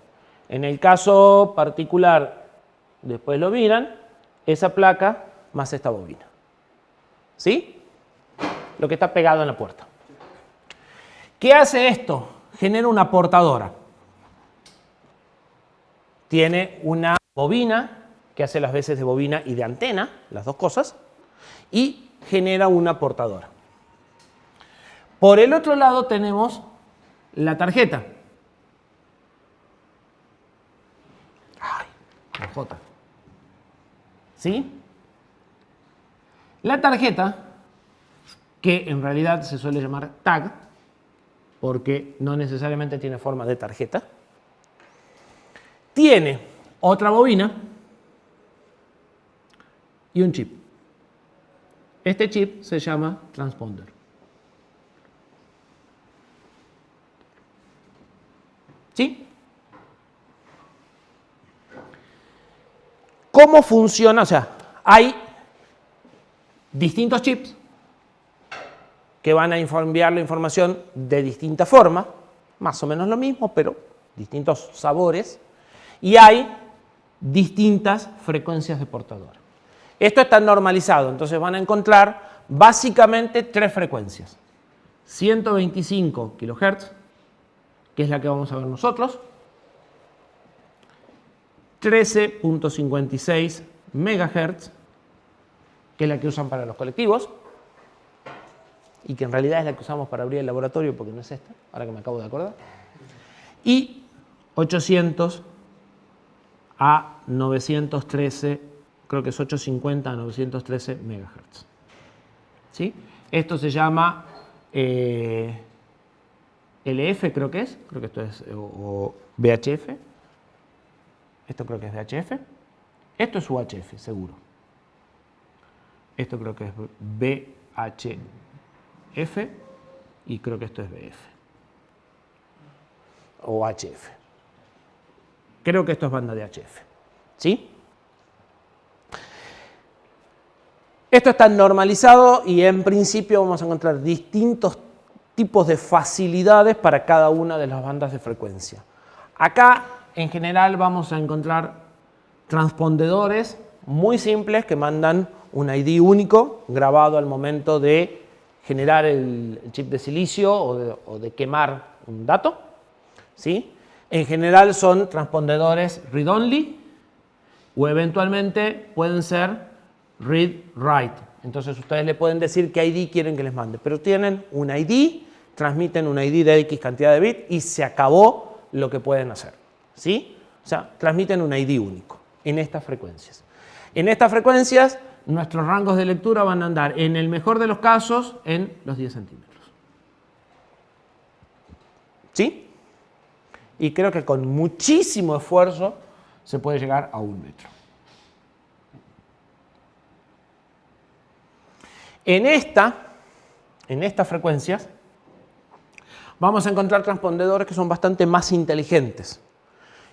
En el caso particular, después lo miran, esa placa más esta bobina. ¿Sí? Lo que está pegado en la puerta. ¿Qué hace esto? Genera una portadora. Tiene una bobina que hace las veces de bobina y de antena, las dos cosas, y genera una portadora. Por el otro lado tenemos la tarjeta. Ay, la J. ¿Sí? La tarjeta, que en realidad se suele llamar tag, porque no necesariamente tiene forma de tarjeta, tiene otra bobina y un chip. Este chip se llama transponder. ¿Sí? ¿Cómo funciona? O sea, hay distintos chips que van a enviar la información de distinta forma, más o menos lo mismo, pero distintos sabores, y hay distintas frecuencias de portadora. Esto está normalizado, entonces van a encontrar básicamente 3 frecuencias. 125 kHz, que es la que vamos a ver nosotros, 13.56 MHz, que es la que usan para los colectivos, y que en realidad es la que usamos para abrir el laboratorio, porque no es esta, ahora que me acabo de acordar, y 800 a 913, creo que es 850 a 913 MHz. ¿Sí? Esto se llama LF, creo que esto es, o VHF. Esto creo que es VHF. Esto es UHF, seguro. Esto creo que es VHF y creo que esto es VF. O HF. Creo que esto es banda de HF. ¿Sí? Esto está normalizado y en principio vamos a encontrar distintos tipos de facilidades para cada una de las bandas de frecuencia. Acá, en general, vamos a encontrar transpondedores muy simples que mandan un ID único grabado al momento de generar el chip de silicio o de quemar un dato. ¿Sí? En general son transpondedores read-only o eventualmente pueden ser read-write. Entonces ustedes le pueden decir qué ID quieren que les mande, pero tienen un ID, transmiten un ID de X cantidad de bits y se acabó lo que pueden hacer. ¿Sí? O sea, transmiten un ID único en estas frecuencias. En estas frecuencias, nuestros rangos de lectura van a andar, en el mejor de los casos, en los 10 centímetros. ¿Sí? Y creo que con muchísimo esfuerzo se puede llegar a 1 metro. En estas frecuencias vamos a encontrar transpondedores que son bastante más inteligentes.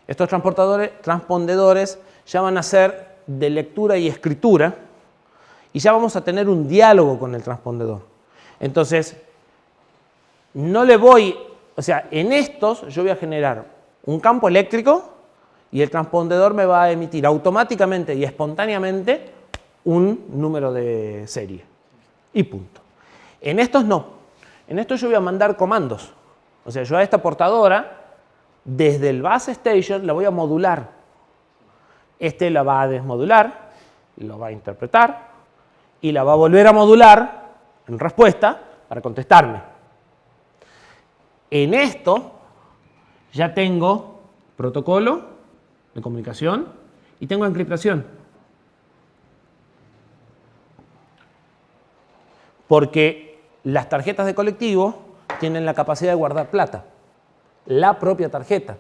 Estos transpondedores ya van a ser de lectura y escritura y ya vamos a tener un diálogo con el transpondedor. Entonces, no le voy, o sea, en estos yo voy a generar un campo eléctrico y el transpondedor me va a emitir automáticamente y espontáneamente un número de serie. Y punto. En estos no. En estos yo voy a mandar comandos. O sea, yo a esta portadora, desde el base station, la voy a modular. Este la va a desmodular, lo va a interpretar y la va a volver a modular en respuesta para contestarme. En esto ya tengo protocolo de comunicación y tengo encriptación. Porque las tarjetas de colectivo tienen la capacidad de guardar plata, la propia tarjeta.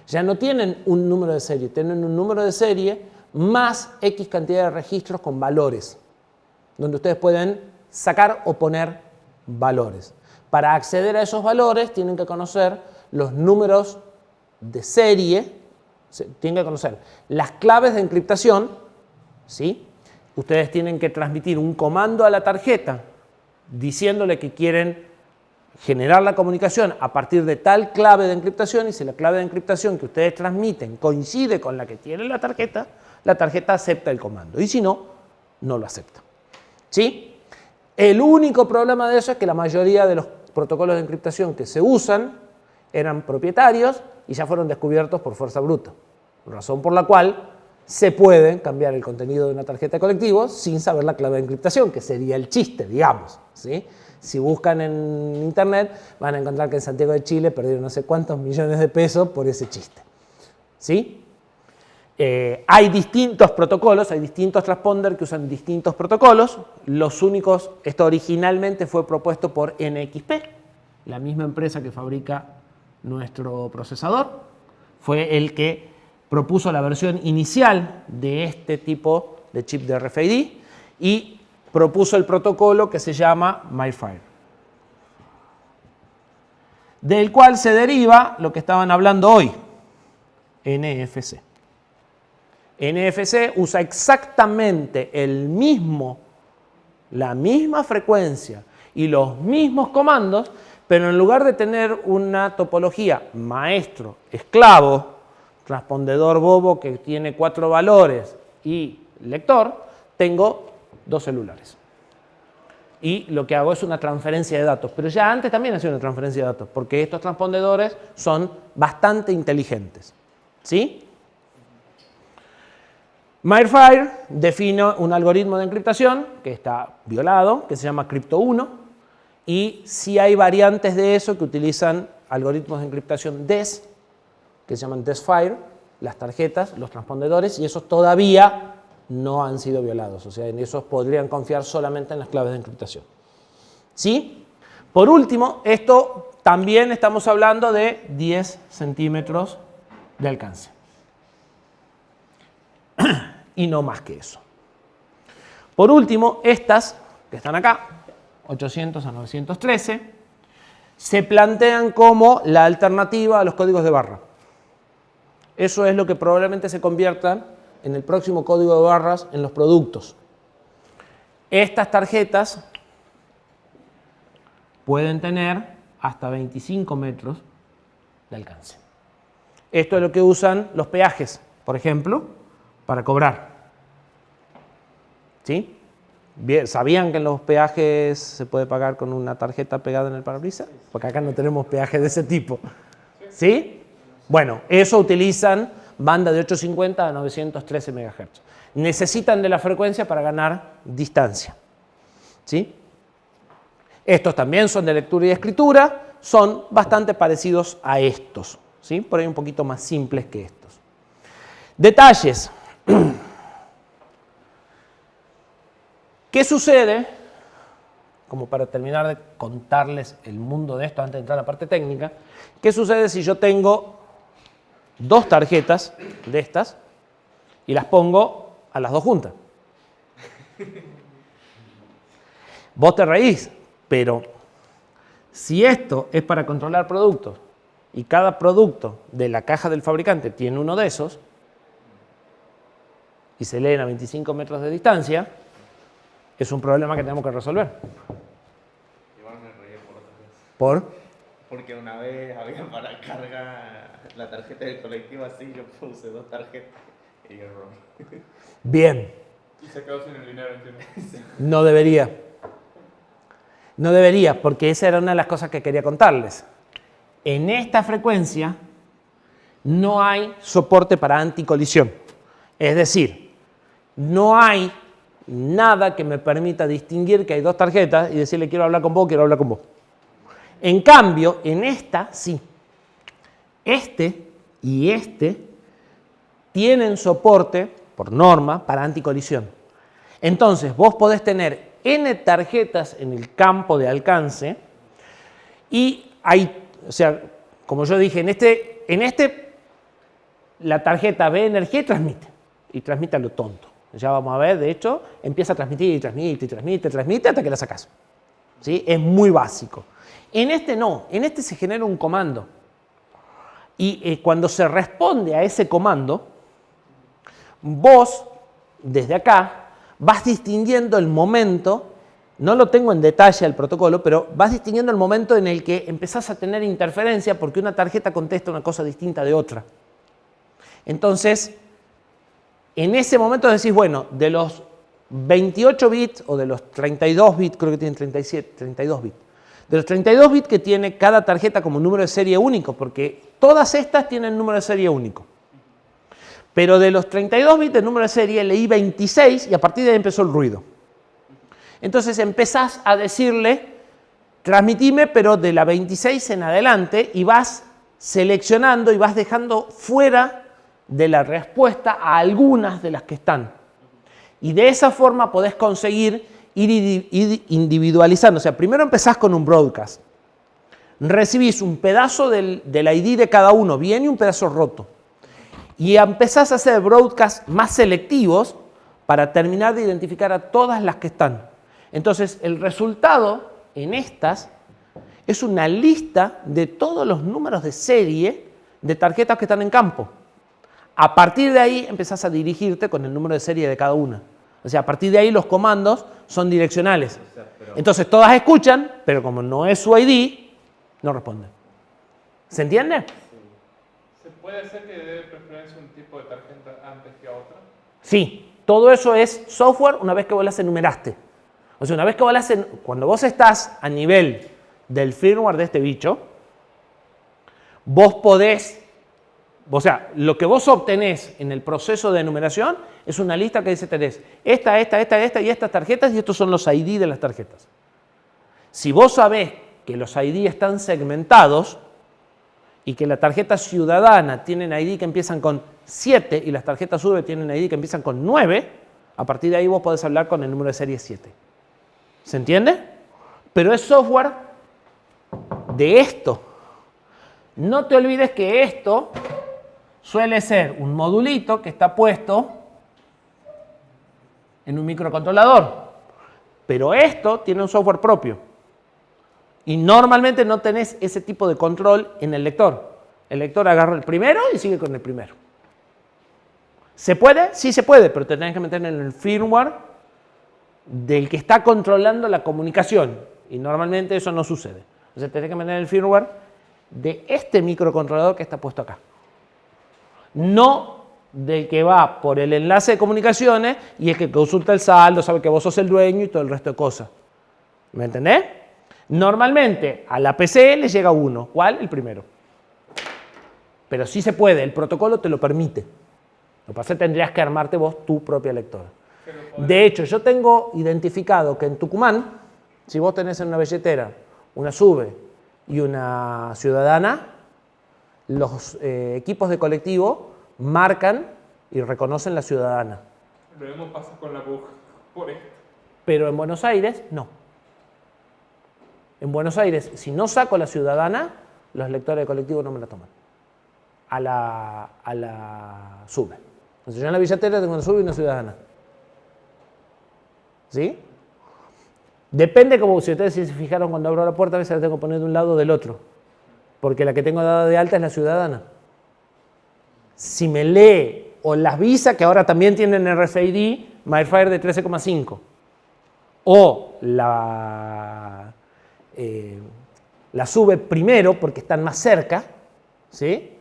Ya no tienen un número de serie, tienen un número de serie más X cantidad de registros con valores, donde ustedes pueden sacar o poner valores. Para acceder a esos valores tienen que conocer los números de serie, tienen que conocer las claves de encriptación, ¿sí? Ustedes tienen que transmitir un comando a la tarjeta diciéndole que quieren generar la comunicación a partir de tal clave de encriptación, y si la clave de encriptación que ustedes transmiten coincide con la que tiene la tarjeta acepta el comando, y si no, no lo acepta. ¿Sí? El único problema de eso es que la mayoría de los protocolos de encriptación que se usan eran propietarios y ya fueron descubiertos por fuerza bruta, razón por la cual se puede cambiar el contenido de una tarjeta de colectivo sin saber la clave de encriptación, que sería el chiste, digamos, ¿sí? Si buscan en internet van a encontrar que en Santiago de Chile perdieron no sé cuántos millones de pesos por ese chiste. ¿Sí? Hay distintos protocolos, hay distintos transponders que usan distintos protocolos. Los únicos, esto originalmente fue propuesto por NXP, la misma empresa que fabrica nuestro procesador. Fue el que propuso la versión inicial de este tipo de chip de RFID y propuso el protocolo que se llama MyFire, del cual se deriva lo que estaban hablando hoy, NFC. NFC usa exactamente la misma frecuencia y los mismos comandos, pero en lugar de tener una topología maestro-esclavo, transpondedor bobo que tiene 4 valores y lector, tengo 2 celulares. Y lo que hago es una transferencia de datos. Pero ya antes también hacía una transferencia de datos, porque estos transpondedores son bastante inteligentes. ¿Sí? MyFire define un algoritmo de encriptación que está violado, que se llama Crypto1, y sí hay variantes de eso que utilizan algoritmos de encriptación DES, que se llaman DESFire, las tarjetas, los transpondedores, y esos todavía no han sido violados. O sea, en esos podrían confiar solamente en las claves de encriptación. ¿Sí? Por último, esto también estamos hablando de 10 centímetros de alcance. Y no más que eso. Por último, estas que están acá, 800 a 913, se plantean como la alternativa a los códigos de barra. Eso es lo que probablemente se conviertan en el próximo código de barras en los productos. Estas tarjetas pueden tener hasta 25 metros de alcance. Esto es lo que usan los peajes, por ejemplo, para cobrar. ¿Sí? Bien, ¿sabían que en los peajes se puede pagar con una tarjeta pegada en el parabrisas? Porque acá no tenemos peajes de ese tipo. ¿Sí? Bueno, eso utilizan banda de 850 a 913 MHz. Necesitan de la frecuencia para ganar distancia. ¿Sí? Estos también son de lectura y escritura, son bastante parecidos a estos, ¿sí? Por ahí un poquito más simples que estos. Detalles. ¿Qué sucede? Como para terminar de contarles el mundo de esto antes de entrar a la parte técnica, ¿qué sucede si yo tengo 2 tarjetas de estas y las pongo a las 2 juntas? Vos te reís, pero si esto es para controlar productos y cada producto de la caja del fabricante tiene uno de esos y se leen a 25 metros de distancia, es un problema que tenemos que resolver. ¿Por? Porque una vez había para cargar la tarjeta del colectivo así, yo puse 2 tarjetas y error. Bien. Y se quedó sin el dinero, entiendo. No debería. No debería, porque esa era una de las cosas que quería contarles. En esta frecuencia no hay soporte para anticolisión. Es decir, no hay nada que me permita distinguir que hay 2 tarjetas y decirle quiero hablar con vos, quiero hablar con vos. En cambio, en esta sí. Este y este tienen soporte, por norma, para anticolisión. Entonces, vos podés tener N tarjetas en el campo de alcance y hay, o sea, como yo dije, en este la tarjeta ve energía y transmite a lo tonto. Ya vamos a ver, de hecho, empieza a transmitir y transmite hasta que la sacas. ¿Sí? Es muy básico. En este no, en este se genera un comando. Y cuando se responde a ese comando, vos, desde acá, vas distinguiendo el momento, no lo tengo en detalle el protocolo, pero vas distinguiendo el momento en el que empezás a tener interferencia porque una tarjeta contesta una cosa distinta de otra. Entonces, en ese momento decís, bueno, de los 28 bits o de los 32 bits, creo que tienen 32 bits, de los 32 bits que tiene cada tarjeta como número de serie único, porque todas estas tienen número de serie único. Pero de los 32 bits de número de serie leí 26 y a partir de ahí empezó el ruido. Entonces empezás a decirle, transmitime, pero de la 26 en adelante y vas seleccionando y vas dejando fuera de la respuesta a algunas de las que están. Y de esa forma podés conseguir ir individualizando. O sea, primero empezás con un broadcast. Recibís un pedazo del ID de cada uno bien y un pedazo roto. Y empezás a hacer broadcasts más selectivos para terminar de identificar a todas las que están. Entonces, el resultado en estas es una lista de todos los números de serie de tarjetas que están en campo. A partir de ahí empezás a dirigirte con el número de serie de cada una. O sea, a partir de ahí los comandos son direccionales. Entonces todas escuchan, pero como no es su ID, no responden. ¿Se entiende? ¿Se puede hacer que dé preferencia a un tipo de tarjeta antes que a otra? Sí, todo eso es software una vez que vos las enumeraste. O sea, una vez que vos las cuando vos estás a nivel del firmware de este bicho, vos podés, o sea, lo que vos obtenés en el proceso de enumeración es una lista que dice tenés esta y estas tarjetas y estos son los ID de las tarjetas. Si vos sabés que los ID están segmentados y que la tarjeta ciudadana tienen ID que empiezan con 7 y las tarjetas UV tienen ID que empiezan con 9, a partir de ahí vos podés hablar con el número de serie 7. ¿Se entiende? Pero es software de esto. No te olvides que esto suele ser un modulito que está puesto en un microcontrolador. Pero esto tiene un software propio. Y normalmente no tenés ese tipo de control en el lector. El lector agarra el primero y sigue con el primero. ¿Se puede? Sí se puede, pero te tenés que meter en el firmware del que está controlando la comunicación. Y normalmente eso no sucede. Entonces tenés que meter en el firmware de este microcontrolador que está puesto acá. No del que va por el enlace de comunicaciones y es que consulta el saldo, sabe que vos sos el dueño y todo el resto de cosas. ¿Me entendés? Normalmente a la PC le llega uno. ¿Cuál? El primero. Pero sí se puede, el protocolo te lo permite. Lo que pasa es que tendrías que armarte vos tu propia lectora. De hecho, yo tengo identificado que en Tucumán, si vos tenés en una billetera una SUBE y una ciudadana, los equipos de colectivo marcan y reconocen la ciudadana. Lo mismo pasa con la BUG, por esto. Pero en Buenos Aires, no. En Buenos Aires, si no saco la ciudadana, los lectores de colectivo no me la toman. A la SUBE. Entonces yo en la billetera tengo una SUBE y una ciudadana. ¿Sí? Depende, como si ustedes se fijaron cuando abro la puerta, a veces la tengo que poner de un lado o del otro. Porque la que tengo dada de alta es la ciudadana. Si me lee o las Visa, que ahora también tienen RFID, MyFire de 13,5. O la la sube primero porque están más cerca, ¿sí?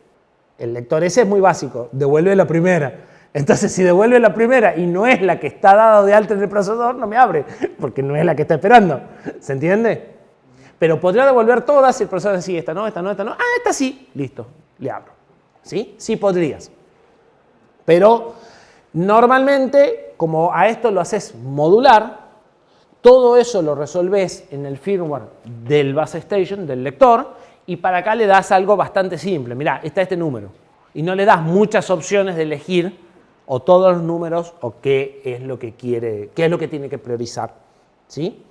El lector ese es muy básico, devuelve la primera. Entonces, si devuelve la primera y no es la que está dada de alta en el procesador, no me abre, porque no es la que está esperando. ¿Se entiende? Pero podría devolver todas si el procesador decía, esta no, esta no, esta no. Ah, esta sí, listo, le abro. ¿Sí? Sí podrías. Pero normalmente, como a esto lo haces modular, todo eso lo resolvés en el firmware del base station, del lector, y para acá le das algo bastante simple. Mirá, está este número. Y no le das muchas opciones de elegir o todos los números o qué es lo que quiere, qué es lo que tiene que priorizar. ¿Sí?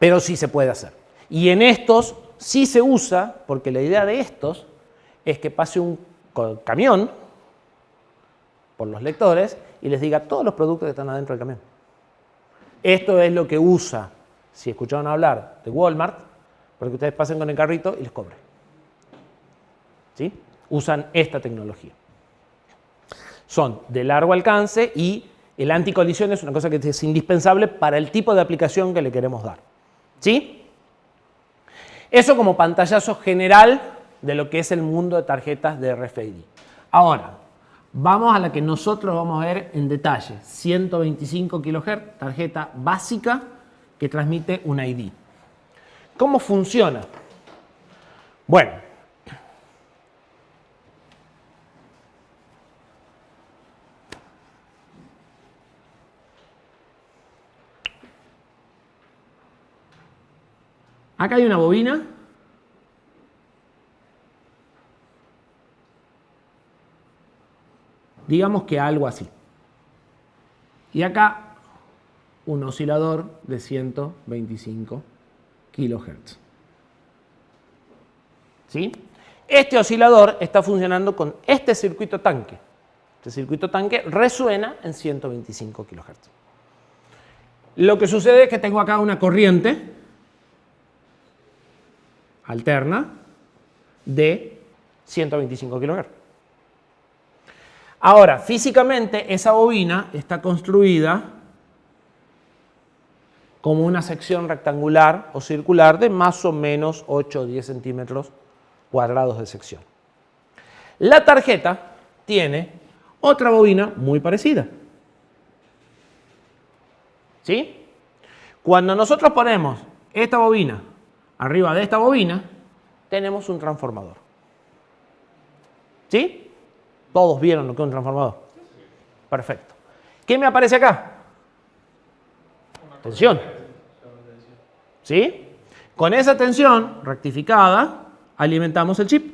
Pero sí se puede hacer. Y en estos sí se usa, porque la idea de estos es que pase un camión por los lectores y les diga todos los productos que están adentro del camión. Esto es lo que usa, si escucharon hablar de Walmart, para que ustedes pasen con el carrito y les cobre. ¿Sí? Usan esta tecnología. Son de largo alcance y el anticolisión es una cosa que es indispensable para el tipo de aplicación que le queremos dar. ¿Sí? Eso como pantallazo general de lo que es el mundo de tarjetas de RFID. Ahora, vamos a la que nosotros vamos a ver en detalle. 125 kHz, tarjeta básica que transmite un ID. ¿Cómo funciona? Bueno, acá hay una bobina. Digamos que algo así. Y acá un oscilador de 125 kHz. ¿Sí? Este oscilador está funcionando con este circuito tanque. Este circuito tanque resuena en 125 kHz. Lo que sucede es que tengo acá una corriente alterna de 125 kHz. Ahora, físicamente esa bobina está construida como una sección rectangular o circular de más o menos 8 o 10 centímetros cuadrados de sección. La tarjeta tiene otra bobina muy parecida. ¿Sí? Cuando nosotros ponemos esta bobina arriba de esta bobina, tenemos un transformador. ¿Sí? ¿Todos vieron lo que es un transformador? Perfecto. ¿Qué me aparece acá? Tensión. ¿Sí? Con esa tensión rectificada, alimentamos el chip.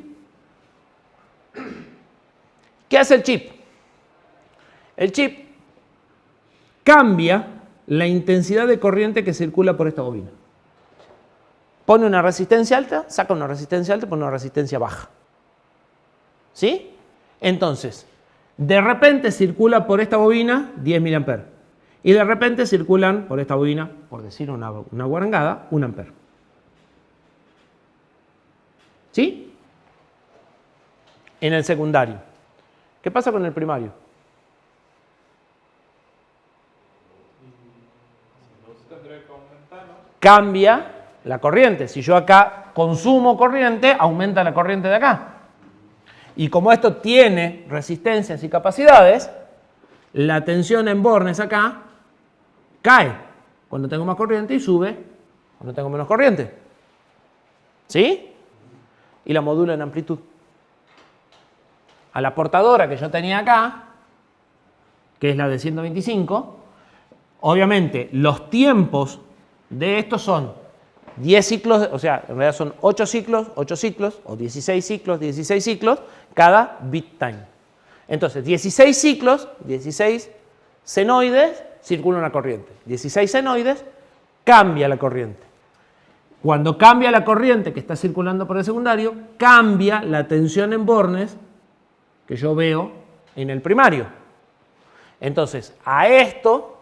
¿Qué hace el chip? El chip cambia la intensidad de corriente que circula por esta bobina. Pone una resistencia alta, saca una resistencia alta, pone una resistencia baja. ¿Sí? Entonces, de repente circula por esta bobina 10 mA. Y de repente circulan por esta bobina, por decir una guarangada, 1 A. ¿Sí? En el secundario. ¿Qué pasa con el primario? Cambia la corriente. Si yo acá consumo corriente, aumenta la corriente de acá. Y como esto tiene resistencias y capacidades, la tensión en bornes acá cae cuando tengo más corriente y sube cuando tengo menos corriente. ¿Sí? Y la modulo en amplitud. A la portadora que yo tenía acá, que es la de 125, obviamente los tiempos de estos son 10 ciclos, o sea, en realidad son 8 ciclos, o 16 ciclos, cada bit time. Entonces, 16 ciclos, 16 senoides, circula una corriente. 16 senoides, cambia la corriente. Cuando cambia la corriente que está circulando por el secundario, cambia la tensión en bornes que yo veo en el primario. Entonces, a esto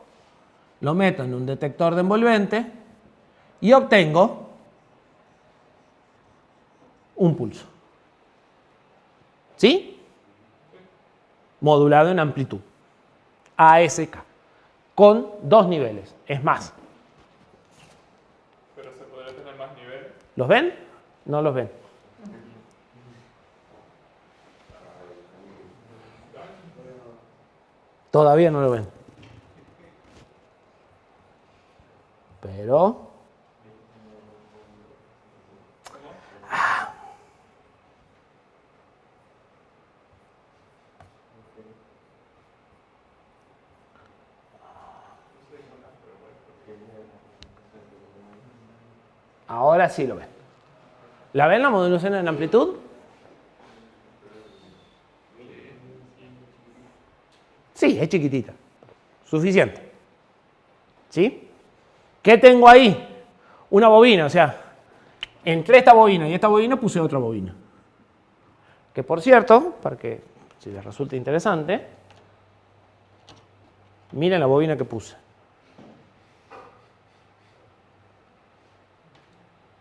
lo meto en un detector de envolvente y obtengo un pulso. ¿Sí? Modulado en amplitud. ASK. Con 2 niveles. Es más. Pero se podría tener más niveles. ¿Los ven? No los ven. Todavía no lo ven. Pero... Ahora sí lo ven. ¿La ven la modulación en amplitud? Sí, es chiquitita. Suficiente. ¿Sí? ¿Qué tengo ahí? Una bobina, o sea, entre esta bobina y esta bobina puse otra bobina. Que por cierto, para que si les resulta interesante, miren la bobina que puse.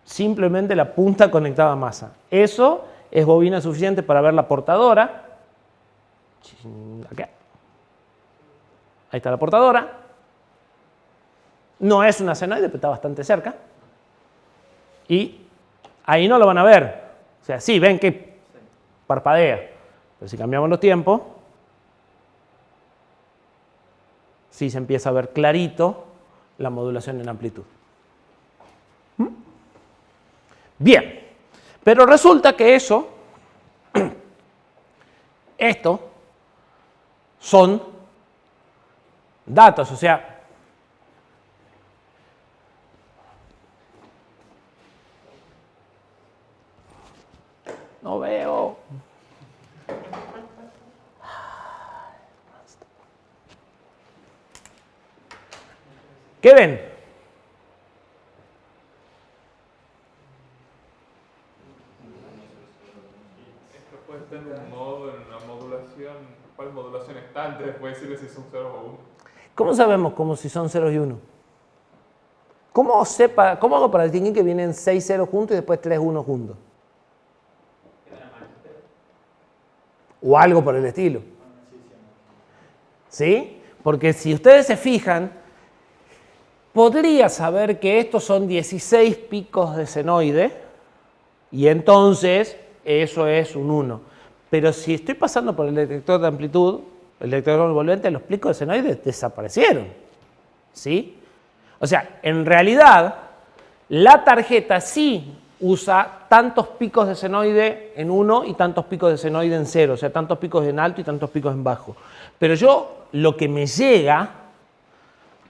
Simplemente la punta conectada a masa. Eso es bobina suficiente para ver la portadora. Acá. Ahí está la portadora. No es una senoide, pero está bastante cerca. Y ahí no lo van a ver. O sea, sí, ven que parpadea. Pero si cambiamos los tiempos, sí se empieza a ver clarito la modulación en amplitud. Bien, pero resulta que esto son datos, o sea, no veo. ¿Qué ven? Puede tener un modo en una modulación. ¿Cuál modulación está antes? Puede decirle si son 0 o 1. ¿Cómo sabemos si son 0 y 1? ¿Cómo hago para distinguir que vienen 6 ceros juntos y después 3 1 juntos? O algo por el estilo. ¿Sí? Porque si ustedes se fijan, podría saber que estos son 16 picos de senoide y entonces eso es un 1. Pero si estoy pasando por el detector de amplitud, el detector envolvente, los picos de senoide desaparecieron. ¿Sí? O sea, en realidad, la tarjeta sí usa tantos picos de senoide en 1 y tantos picos de senoide en 0. O sea, tantos picos en alto y tantos picos en bajo. Pero lo que me llega,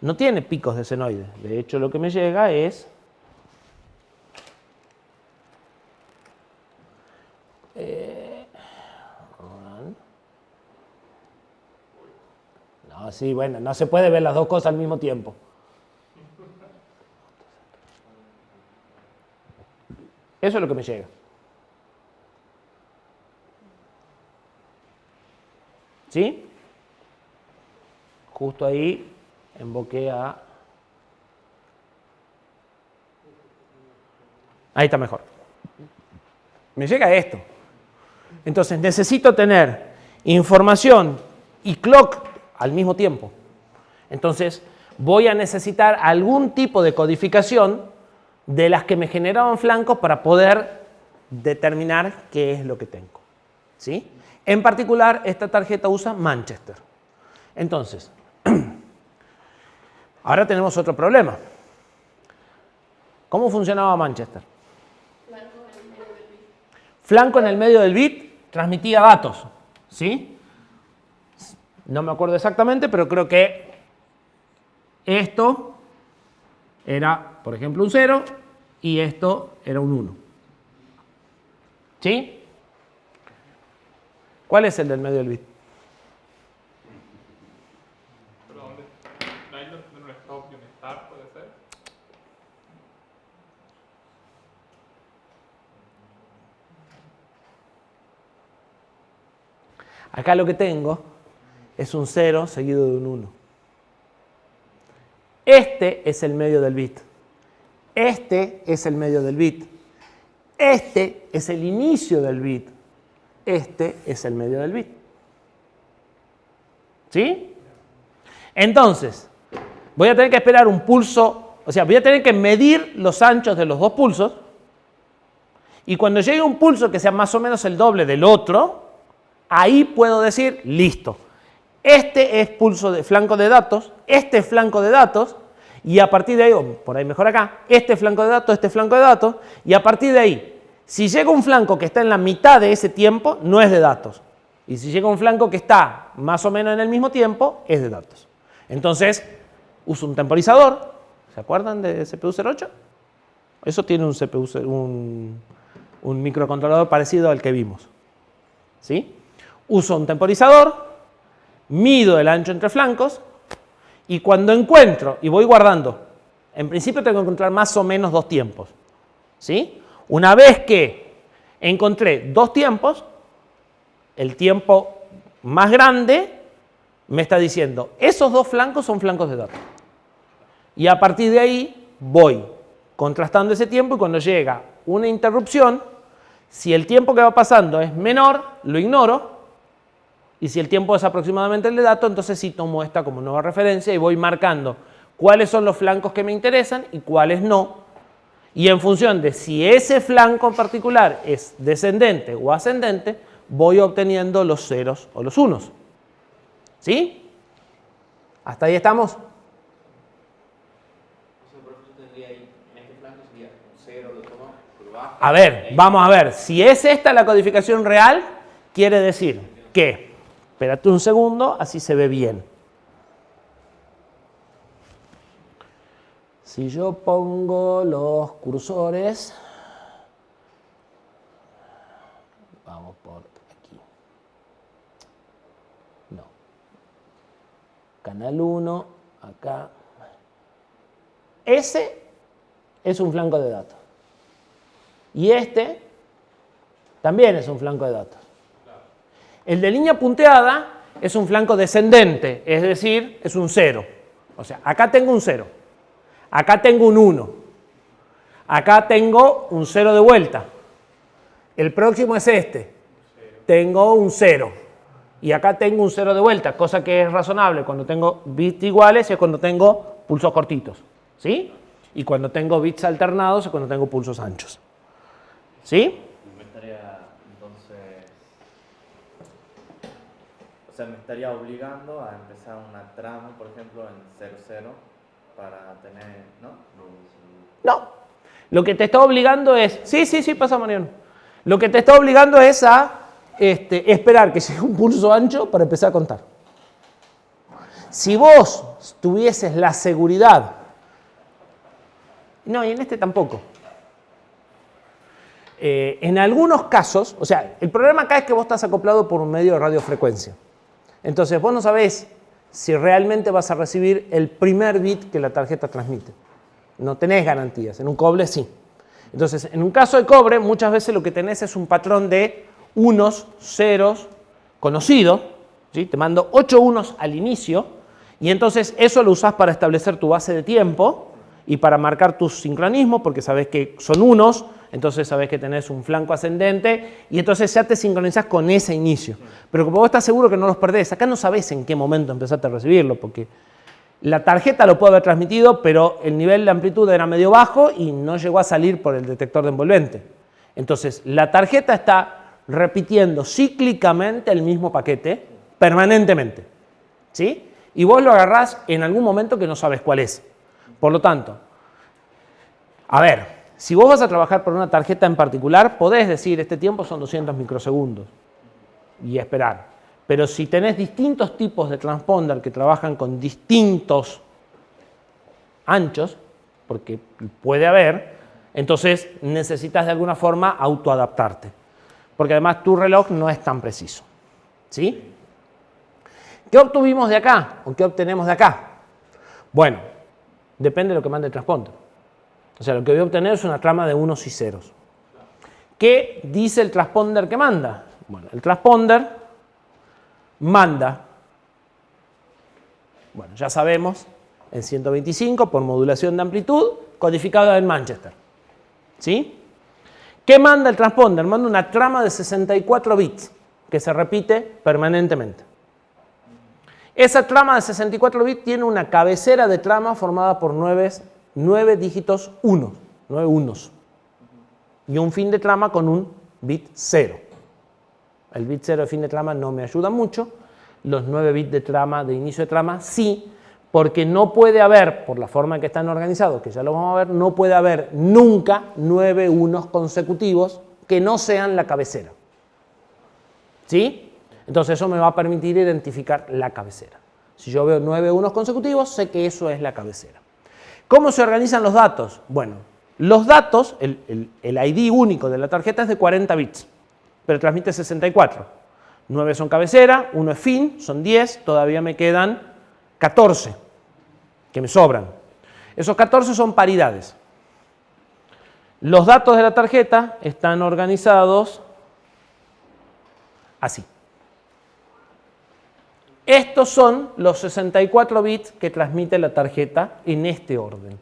no tiene picos de senoide. De hecho, lo que me llega es... No, sí, bueno, no se puede ver las dos cosas al mismo tiempo. Eso es lo que me llega. ¿Sí? Justo ahí invoqué a... Ahí está mejor. Me llega esto. Entonces necesito tener información y clock al mismo tiempo. Entonces voy a necesitar algún tipo de codificación de las que me generaban flancos para poder determinar qué es lo que tengo. ¿Sí? En particular, esta tarjeta usa Manchester. Entonces, ahora tenemos otro problema. ¿Cómo funcionaba Manchester? Flanco en el medio del bit transmitía datos. ¿Sí? No me acuerdo exactamente, pero creo que esto era, por ejemplo, un 0 y esto era un 1. ¿Sí? ¿Cuál es el del medio del bit? ¿Pero dónde? ¿No hay un stop y un start, puede ser? Acá lo que tengo es un 0 seguido de un 1. Este es el medio del bit. Este es el medio del bit. Este es el inicio del bit. Este es el medio del bit. ¿Sí? Entonces, voy a tener que esperar un pulso O sea, voy a tener que medir los anchos de los dos pulsos. Y cuando llegue un pulso que sea más o menos el doble del otro, ahí puedo decir, listo. Este es pulso de flanco de datos, este es flanco de datos, y a partir de ahí, o por ahí mejor acá, este flanco de datos, este flanco de datos, y a partir de ahí, si llega un flanco que está en la mitad de ese tiempo, no es de datos. Y si llega un flanco que está más o menos en el mismo tiempo, es de datos. Entonces, uso un temporizador. ¿Se acuerdan de CPU 08? Eso tiene un CPU, un microcontrolador parecido al que vimos. ¿Sí? Uso un temporizador, mido el ancho entre flancos, y cuando encuentro, y voy guardando, en principio tengo que encontrar más o menos dos tiempos. ¿Sí? Una vez que encontré dos tiempos, el tiempo más grande me está diciendo, esos dos flancos son flancos de datos. Y a partir de ahí voy contrastando ese tiempo y cuando llega una interrupción, si el tiempo que va pasando es menor, lo ignoro. Y si el tiempo es aproximadamente el de datos, entonces sí tomo esta como nueva referencia y voy marcando cuáles son los flancos que me interesan y cuáles no. Y en función de si ese flanco en particular es descendente o ascendente, voy obteniendo los ceros o los unos. ¿Sí? ¿Hasta ahí estamos? A ver, vamos a ver. Si es esta la codificación real, quiere decir que, espérate un segundo, así se ve bien. Si yo pongo los cursores, vamos por aquí. No. Canal 1, acá. Ese es un flanco de datos. Y este también es un flanco de datos. El de línea punteada es un flanco descendente, es decir, es un 0. O sea, acá tengo un 0. Acá tengo un 1. Acá tengo un 0 de vuelta. El próximo es este. Tengo un 0. Y acá tengo un 0 de vuelta, cosa que es razonable cuando tengo bits iguales y es cuando tengo pulsos cortitos. ¿Sí? Y cuando tengo bits alternados es cuando tengo pulsos anchos. ¿Sí? Me estaría, entonces, o sea, me estaría obligando a empezar una trama, por ejemplo, en 00 para tener, ¿no? No. Lo que te está obligando es, sí, pasa Mariano. Lo que te está obligando es a esperar que llegue un pulso ancho para empezar a contar. Si vos tuvieses la seguridad, no, y en este tampoco. En algunos casos, o sea, el problema acá es que vos estás acoplado por un medio de radiofrecuencia. Entonces vos no sabés si realmente vas a recibir el primer bit que la tarjeta transmite. No tenés garantías, en un cobre sí. Entonces, en un caso de cobre, muchas veces lo que tenés es un patrón de unos, ceros, conocido. ¿Sí? Te mando 8 unos al inicio y entonces eso lo usás para establecer tu base de tiempo y para marcar tus sincronismos, porque sabés que son unos. Entonces sabés que tenés un flanco ascendente y entonces ya te sincronizás con ese inicio. Pero como vos estás seguro que no los perdés, acá no sabés en qué momento empezaste a recibirlo, porque la tarjeta lo puede haber transmitido, pero el nivel de amplitud era medio bajo y no llegó a salir por el detector de envolvente. Entonces la tarjeta está repitiendo cíclicamente el mismo paquete permanentemente. ¿Sí? Y vos lo agarrás en algún momento que no sabes cuál es. Por lo tanto, a ver, si vos vas a trabajar por una tarjeta en particular, podés decir, este tiempo son 200 microsegundos y esperar. Pero si tenés distintos tipos de transponder que trabajan con distintos anchos, porque puede haber, entonces necesitas de alguna forma autoadaptarte. Porque además tu reloj no es tan preciso. ¿Sí? ¿Qué obtuvimos de acá? ¿O qué obtenemos de acá? Bueno, depende de lo que mande el transponder. O sea, lo que voy a obtener es una trama de unos y ceros. ¿Qué dice el transponder que manda? Bueno, el transponder manda, bueno, ya sabemos, en 125 por modulación de amplitud, codificado en Manchester. ¿Sí? ¿Qué manda el transponder? Manda una trama de 64 bits que se repite permanentemente. Esa trama de 64 bits tiene una cabecera de trama formada por 9 9 dígitos 1, 9 unos. Y un fin de trama con un bit 0. El bit 0 de fin de trama no me ayuda mucho. Los 9 bits de trama, de inicio de trama, sí, porque no puede haber, por la forma en que están organizados, que ya lo vamos a ver, no puede haber nunca 9 unos consecutivos que no sean la cabecera. ¿Sí? Entonces eso me va a permitir identificar la cabecera. Si yo veo 9 unos consecutivos, sé que eso es la cabecera. ¿Cómo se organizan los datos? Bueno, los datos, el ID único de la tarjeta es de 40 bits, pero transmite 64. 9 son cabecera, 1 es fin, son 10, todavía me quedan 14, que me sobran. Esos 14 son paridades. Los datos de la tarjeta están organizados así. Estos son los 64 bits que transmite la tarjeta en este orden.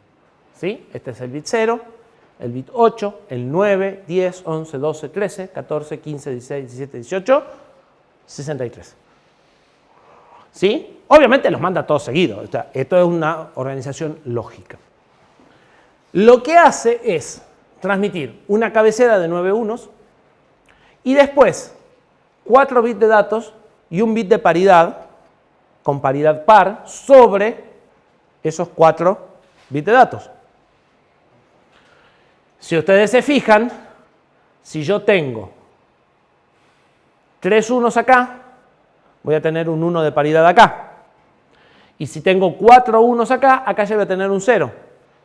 ¿Sí? Este es el bit 0, el bit 8, el 9, 10, 11, 12, 13, 14, 15, 16, 17, 18, 63. ¿Sí? Obviamente los manda todos seguidos. O sea, esto es una organización lógica. Lo que hace es transmitir una cabecera de 9 unos y después 4 bits de datos y un bit de paridad, con paridad par, sobre esos 4 bits de datos. Si ustedes se fijan, si yo tengo 3 unos acá, voy a tener un 1 de paridad acá. Y si tengo 4 unos acá, acá ya voy a tener un 0.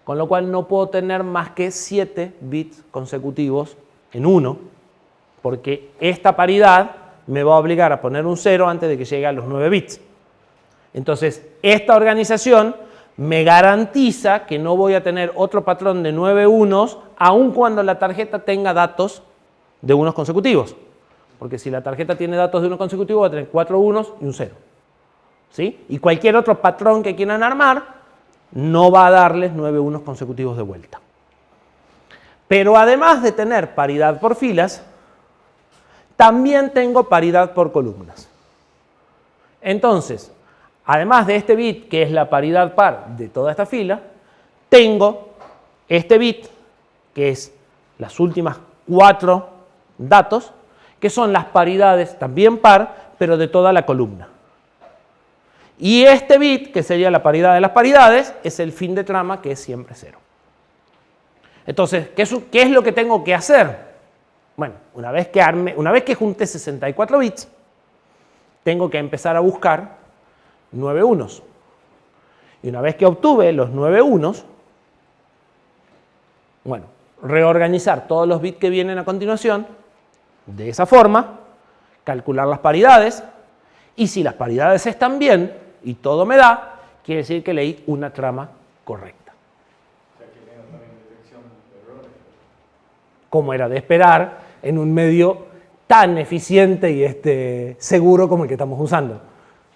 Con lo cual no puedo tener más que 7 bits consecutivos en 1, porque esta paridad me va a obligar a poner un 0 antes de que llegue a los 9 bits. Entonces, esta organización me garantiza que no voy a tener otro patrón de 9 unos, aun cuando la tarjeta tenga datos de unos consecutivos. Porque si la tarjeta tiene datos de unos consecutivos, va a tener 4 unos y un 0. ¿Sí? Y cualquier otro patrón que quieran armar, no va a darles 9 unos consecutivos de vuelta. Pero además de tener paridad por filas, también tengo paridad por columnas. Entonces, además de este bit, que es la paridad par de toda esta fila, tengo este bit, que es las últimas 4 datos, que son las paridades también par, pero de toda la columna. Y este bit, que sería la paridad de las paridades, es el fin de trama, que es siempre 0. Entonces, ¿qué es lo que tengo que hacer? Bueno, una vez que junte 64 bits, tengo que empezar a buscar 9 unos. Y una vez que obtuve los 9 unos, bueno, reorganizar todos los bits que vienen a continuación de esa forma, calcular las paridades, y si las paridades están bien y todo me da, quiere decir que leí una trama correcta. O sea que tengo también detección de errores. Como era de esperar en un medio tan eficiente y seguro como el que estamos usando.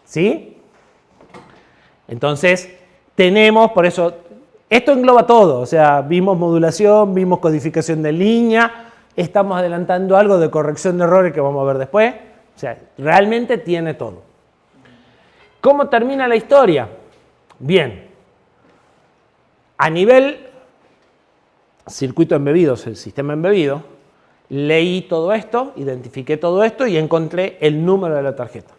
¿Sí? Entonces, tenemos, por eso, esto engloba todo. O sea, vimos modulación, vimos codificación de línea, estamos adelantando algo de corrección de errores que vamos a ver después. O sea, realmente tiene todo. ¿Cómo termina la historia? Bien. A nivel circuito embebidos, el sistema embebido, leí todo esto, identifiqué todo esto y encontré el número de la tarjeta.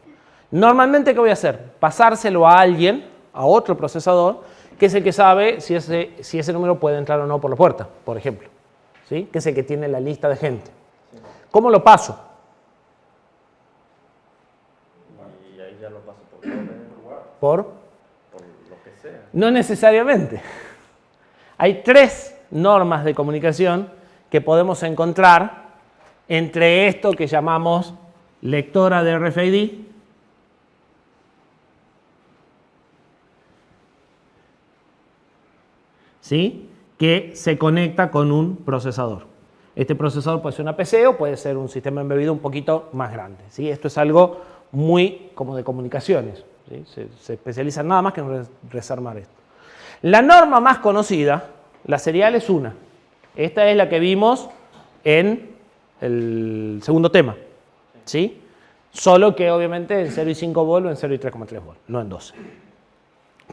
Normalmente, ¿qué voy a hacer? Pasárselo a alguien, a otro procesador, que es el que sabe si ese número puede entrar o no por la puerta, por ejemplo. ¿Sí? Que es el que tiene la lista de gente. ¿Cómo lo paso? Y ahí ya lo paso por orden, Por lo que sea. No necesariamente. Hay 3 normas de comunicación que podemos encontrar entre esto que llamamos lectora de RFID, ¿sí? Que se conecta con un procesador. Este procesador puede ser una PC o puede ser un sistema embebido un poquito más grande. ¿Sí? Esto es algo muy como de comunicaciones. ¿Sí? Se especializan nada más que en desarmar esto. La norma más conocida, la serial, es una. Esta es la que vimos en el segundo tema. ¿Sí? Solo que obviamente en 0,5 volt o en 0,3,3 volt, no en 12.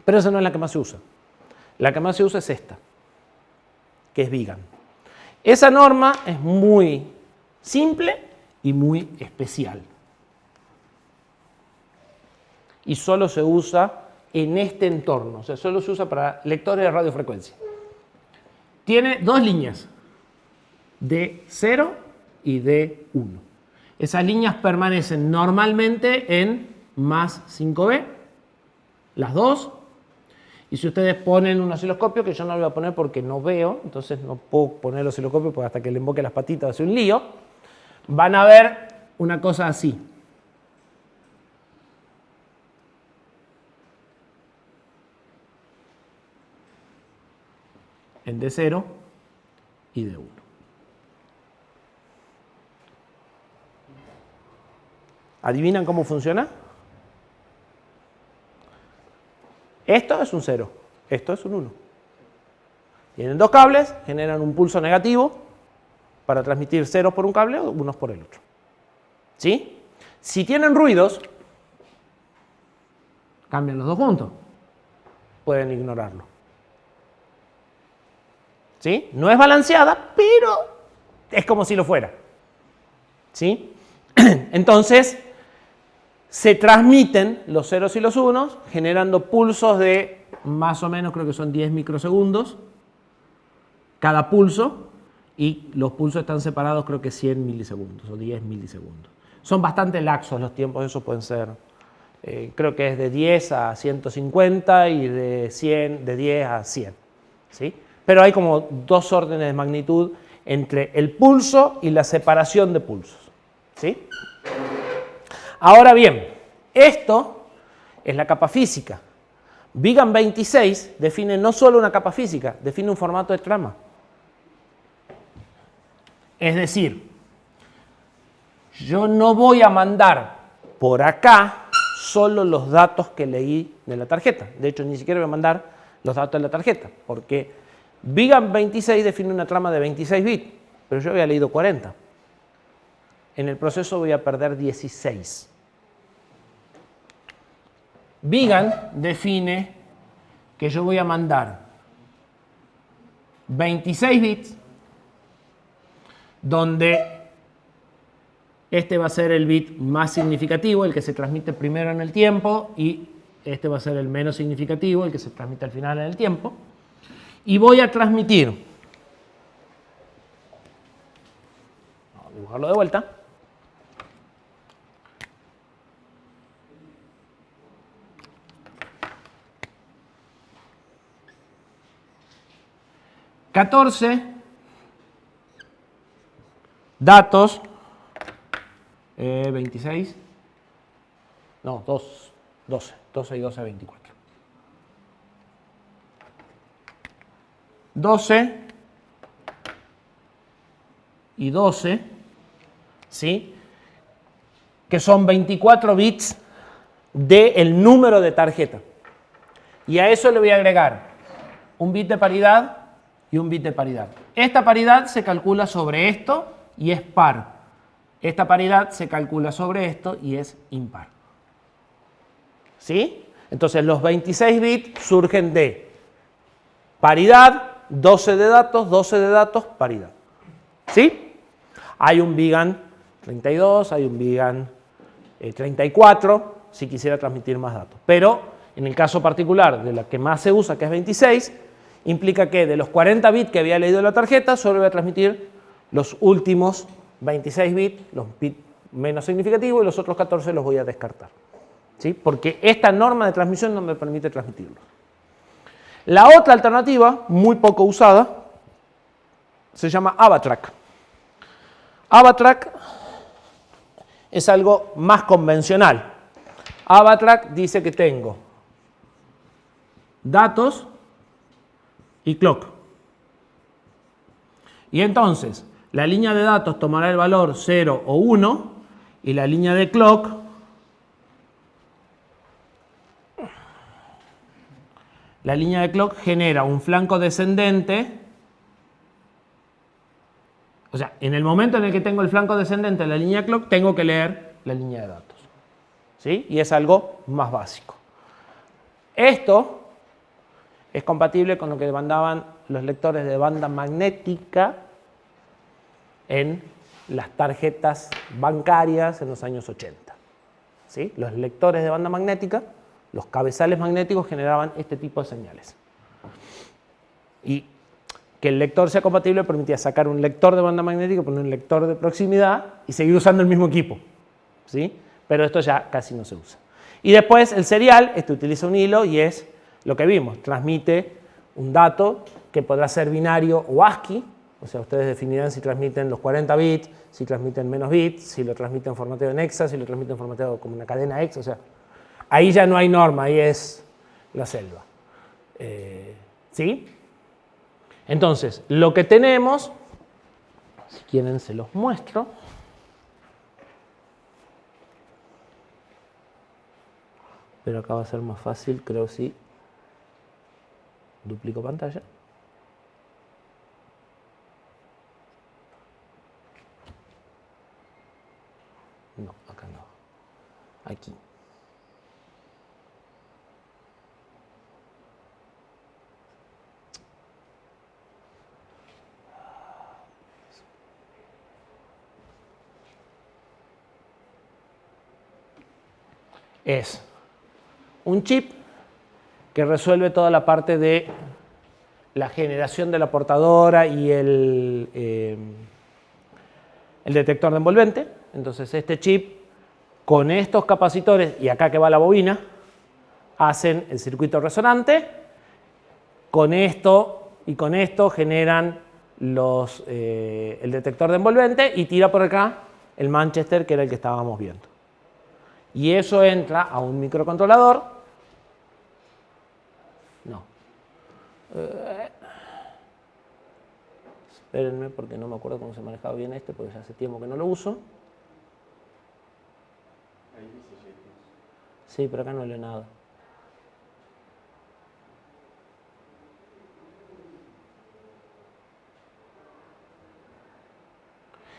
Pero esa no es la que más se usa. La que más se usa es esta. que es Vigan. Esa norma es muy simple y muy especial. Y solo se usa en este entorno, o sea, solo se usa para lectores de radiofrecuencia. Tiene dos líneas, D0 y D1. Esas líneas permanecen normalmente en más 5B, las dos. Y si ustedes ponen un osciloscopio, que yo no lo voy a poner porque no veo, entonces no puedo poner el osciloscopio porque hasta que le invoque las patitas hace un lío, van a ver una cosa así. En D0 y D1. ¿Adivinan cómo funciona? Esto es un 0, esto es un 1. Tienen dos cables, generan un pulso negativo para transmitir ceros por un cable o unos por el otro. ¿Sí? Si tienen ruidos, cambian los dos juntos. Pueden ignorarlo. ¿Sí? No es balanceada, pero es como si lo fuera. ¿Sí? Entonces, se transmiten los ceros y los unos, generando pulsos de más o menos, creo que son 10 microsegundos, cada pulso, y los pulsos están separados, creo que 100 milisegundos o 10 milisegundos. Son bastante laxos los tiempos, esos pueden ser, creo que es de 10 a 150 y de 10 a 100. ¿Sí? Pero hay como dos órdenes de magnitud entre el pulso y la separación de pulsos. ¿Sí? Ahora bien, esto es la capa física. Vigan 26 define no solo una capa física, define un formato de trama. Es decir, yo no voy a mandar por acá solo los datos que leí de la tarjeta. De hecho, ni siquiera voy a mandar los datos de la tarjeta, porque Vigan 26 define una trama de 26 bits, pero yo había leído 40. En el proceso voy a perder 16. Vigan define que yo voy a mandar 26 bits, donde este va a ser el bit más significativo, el que se transmite primero en el tiempo, y este va a ser el menos significativo, el que se transmite al final en el tiempo. Y voy a transmitir, vamos a dibujarlo de vuelta, $14 datos, 26, no, 12 y 12, 24. 12 y 12, ¿sí? Que son 24 bits del número de tarjeta. Y a eso le voy a agregar un bit de paridad y un bit de paridad. Esta paridad se calcula sobre esto y es par. Esta paridad se calcula sobre esto y es impar. ¿Sí? Entonces los 26 bits surgen de paridad, 12 de datos, paridad. ¿Sí? Hay un Vigan 32, hay un Vigan 34, si quisiera transmitir más datos. Pero en el caso particular de la que más se usa, que es 26, implica que de los 40 bits que había leído la tarjeta, solo voy a transmitir los últimos 26 bits, los bits menos significativos, y los otros 14 los voy a descartar. ¿Sí? Porque esta norma de transmisión no me permite transmitirlo. La otra alternativa, muy poco usada, se llama Avatrack. Avatrack es algo más convencional. Avatrack dice que tengo datos y clock. Y entonces, la línea de datos tomará el valor 0 o 1 y la línea de clock genera un flanco descendente. O sea, en el momento en el que tengo el flanco descendente de la línea clock, tengo que leer la línea de datos. ¿Sí? Y es algo más básico. Esto es compatible con lo que demandaban los lectores de banda magnética en las tarjetas bancarias en los años 80. ¿Sí? Los lectores de banda magnética, los cabezales magnéticos generaban este tipo de señales. Y que el lector sea compatible permitía sacar un lector de banda magnética, poner un lector de proximidad y seguir usando el mismo equipo. ¿Sí? Pero esto ya casi no se usa. Y después el serial, utiliza un hilo y es lo que vimos, transmite un dato que podrá ser binario o ASCII, o sea, ustedes definirán si transmiten los 40 bits, si transmiten menos bits, si lo transmiten formateado en hexa, si lo transmiten formateado como una cadena hexa, o sea, ahí ya no hay norma, ahí es la selva. ¿Sí? Entonces, lo que tenemos, si quieren se los muestro. Pero acá va a ser más fácil, creo, si duplico pantalla. No, acá no. Aquí. Es un chip que resuelve toda la parte de la generación de la portadora y el detector de envolvente. Entonces este chip con estos capacitores y acá que va la bobina hacen el circuito resonante. Con esto y con esto generan el detector de envolvente y tira por acá el Manchester, que era el que estábamos viendo. Y eso entra a un microcontrolador. No. Espérenme porque no me acuerdo cómo se manejaba bien este, porque ya hace tiempo que no lo uso. Sí, pero acá no leo nada.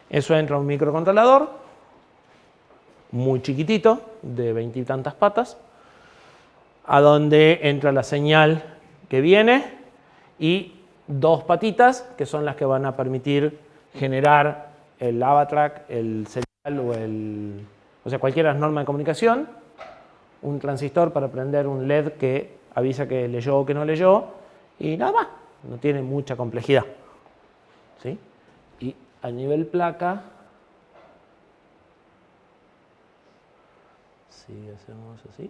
Eso entra a un microcontrolador muy chiquitito, de 20 y tantas patas, a donde entra la señal que viene y dos patitas que son las que van a permitir generar el AvaTrack, el serial o sea, cualquier norma de comunicación, un transistor para prender un LED que avisa que leyó o que no leyó y nada más, no tiene mucha complejidad. ¿Sí? Y a nivel placa, si hacemos así,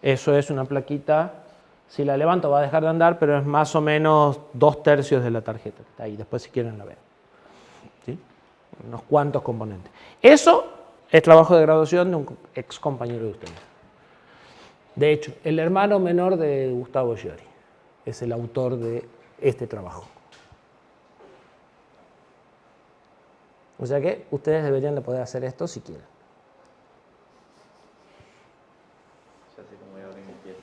eso es una plaquita, si la levanto va a dejar de andar, pero es más o menos 2/3 de la tarjeta que está ahí, después si quieren la ven. ¿Sí? Unos cuantos componentes. Eso es trabajo de graduación de un ex compañero de ustedes. De hecho, el hermano menor de Gustavo Giori es el autor de este trabajo. O sea que ustedes deberían de poder hacer esto si quieren. Ya sé cómo voy a abrir mi piel.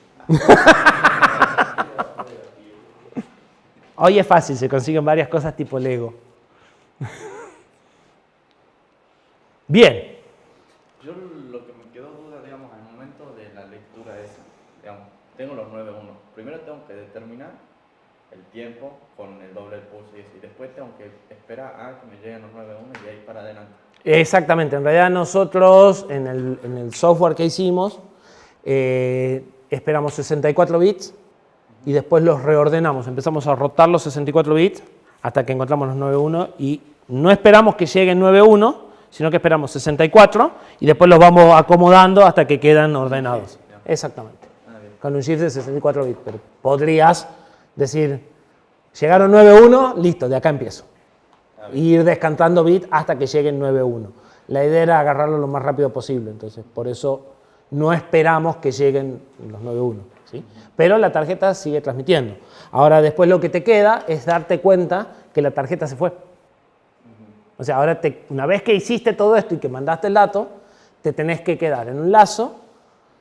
Hoy es fácil, se consiguen varias cosas tipo Lego. Bien. Yo lo que me quedó duda, digamos, al momento de la lectura esa, digamos, tengo los 9.1. Primero tengo que determinar el tiempo con el doble pulso y eso, y después tengo que esperar a que me lleguen los 9.1 y ahí para adelante. Exactamente, en realidad nosotros en el software que hicimos esperamos 64 bits y después los reordenamos, empezamos a rotar los 64 bits hasta que encontramos los 9.1 y no esperamos que lleguen 9.1, sino que esperamos 64 y después los vamos acomodando hasta que quedan ordenados. Exactamente, con un shift de 64 bits, pero podrías decir, llegaron 9.1, listo, de acá empiezo. Y ir descantando bit hasta que lleguen 9.1. La idea era agarrarlo lo más rápido posible, entonces por eso no esperamos que lleguen los 9.1. ¿Sí? Pero la tarjeta sigue transmitiendo. Ahora después lo que te queda es darte cuenta que la tarjeta se fue. O sea, ahora una vez que hiciste todo esto y que mandaste el dato, te tenés que quedar en un lazo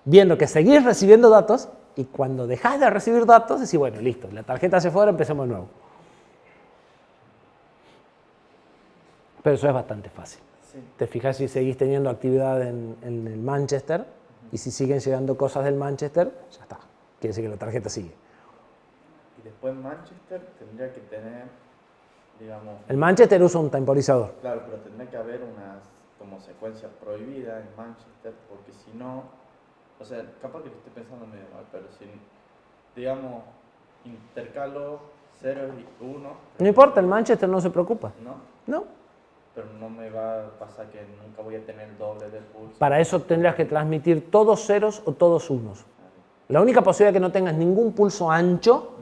viendo que seguís recibiendo datos y cuando dejas de recibir datos decís, bueno, listo, la tarjeta se fue, ahora empecemos de nuevo. Pero eso es bastante fácil. Sí. Te fijas si seguís teniendo actividad en el Manchester, y si siguen llegando cosas del Manchester, ya está. Quiere decir que la tarjeta sigue. Y después Manchester tendría que tener, digamos... El Manchester usa un temporizador. Claro, pero tendría que haber una como secuencia prohibida en Manchester, porque si no, o sea, capaz que lo estoy pensando medio mal, pero si, digamos, intercalo 0 y 1... No importa, el Manchester no se preocupa. ¿No? No. Pero no me va a pasar que nunca voy a tener el doble del pulso. Para eso tendrás que transmitir todos ceros o todos unos. La única posibilidad de que no tengas ningún pulso ancho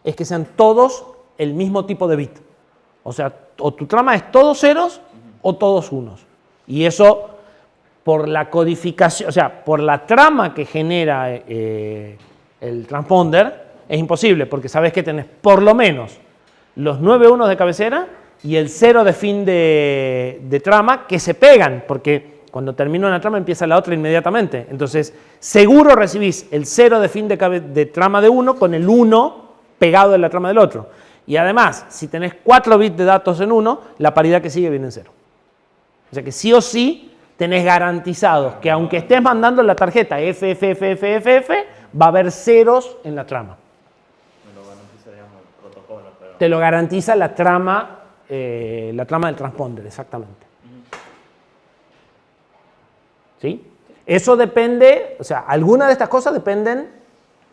es que sean todos el mismo tipo de bit. O sea, o tu trama es todos ceros o todos unos. Y eso, por la codificación, o sea, por la trama que genera el transponder, es imposible, porque sabes que tenés por lo menos los 9 unos de cabecera y el 0 de fin de trama que se pegan, porque cuando termina una trama empieza la otra inmediatamente. Entonces, seguro recibís el 0 de fin de trama de uno con el 1 pegado en la trama del otro. Y además, si tenés 4 bits de datos en uno, la paridad que sigue viene en 0. O sea que sí o sí tenés garantizados que aunque estés mandando la tarjeta FFFFF, va a haber ceros en la trama. Me lo garantiza, digamos, el protocolo, pero... Te lo garantiza la trama del transponder, exactamente. ¿Sí? Eso depende, o sea, algunas de estas cosas dependen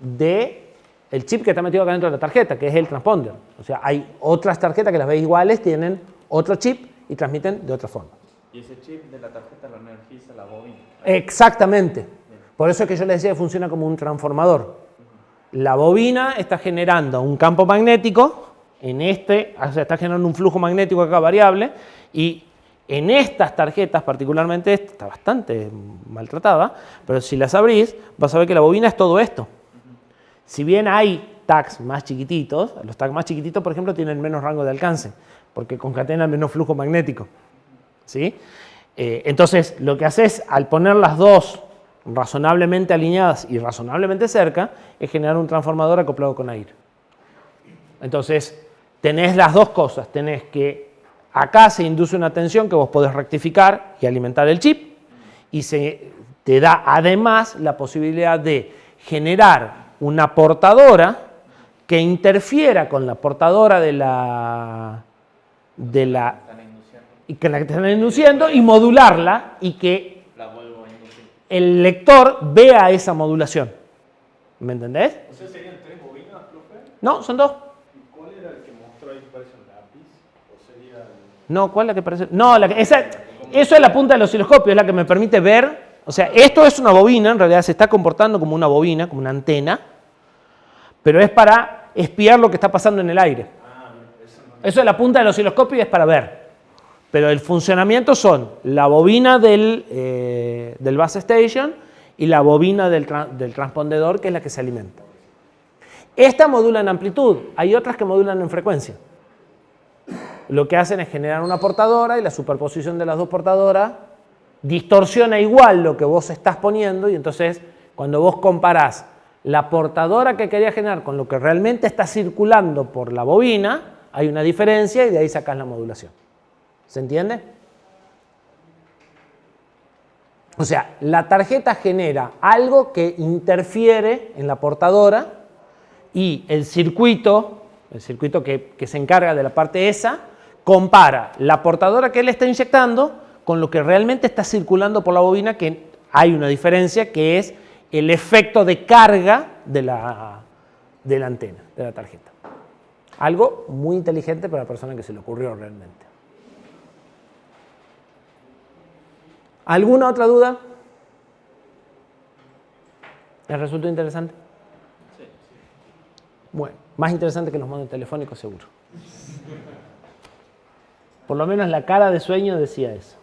del chip que está metido acá dentro de la tarjeta, que es el transponder. O sea, hay otras tarjetas que las veis iguales, tienen otro chip y transmiten de otra forma. Y ese chip de la tarjeta lo energiza la bobina. Exactamente. Por eso es que yo les decía que funciona como un transformador. La bobina está generando un campo magnético, o sea, está generando un flujo magnético acá variable, y en estas tarjetas, particularmente esta, está bastante maltratada, pero si las abrís, vas a ver que la bobina es todo esto. Si bien hay tags más chiquititos, los tags más chiquititos, por ejemplo, tienen menos rango de alcance, porque concatenan menos flujo magnético. ¿Sí? Entonces, lo que haces al poner las dos razonablemente alineadas y razonablemente cerca, es generar un transformador acoplado con aire. Entonces, tenés las dos cosas. Tenés que acá se induce una tensión que vos podés rectificar y alimentar el chip, y se te da además la posibilidad de generar una portadora que interfiera con la portadora de la y que la que te están induciendo y modularla y que La vuelvo a inducir. el lector vea esa modulación. ¿Me entendés? O sea, ¿serían 3 bobinas, profe? No, son 2. ¿Y cuál era el que mostró ahí que parece un lápiz? ¿O sería el... No, ¿cuál es la que parece? No, eso es la punta del osciloscopio, es la que me permite ver. O sea, esto es una bobina, en realidad se está comportando como una bobina, como una antena, pero es para espiar lo que está pasando en el aire. Eso es la punta del osciloscopio y es para ver. Pero el funcionamiento son la bobina del base station y la bobina del transpondedor, que es la que se alimenta. Esta modula en amplitud, hay otras que modulan en frecuencia. Lo que hacen es generar una portadora y la superposición de las dos portadoras distorsiona igual lo que vos estás poniendo, y entonces cuando vos comparás la portadora que querías generar con lo que realmente está circulando por la bobina, hay una diferencia y de ahí sacás la modulación. ¿Se entiende? O sea, la tarjeta genera algo que interfiere en la portadora, y el circuito que se encarga de la parte esa, compara la portadora que él está inyectando con lo que realmente está circulando por la bobina, que hay una diferencia, que es el efecto de carga de la antena, de la tarjeta. Algo muy inteligente para la persona que se le ocurrió realmente. ¿Alguna otra duda? ¿Les resultó interesante? Sí. Bueno, más interesante que los modelos telefónicos seguro. Por lo menos la cara de sueño decía eso.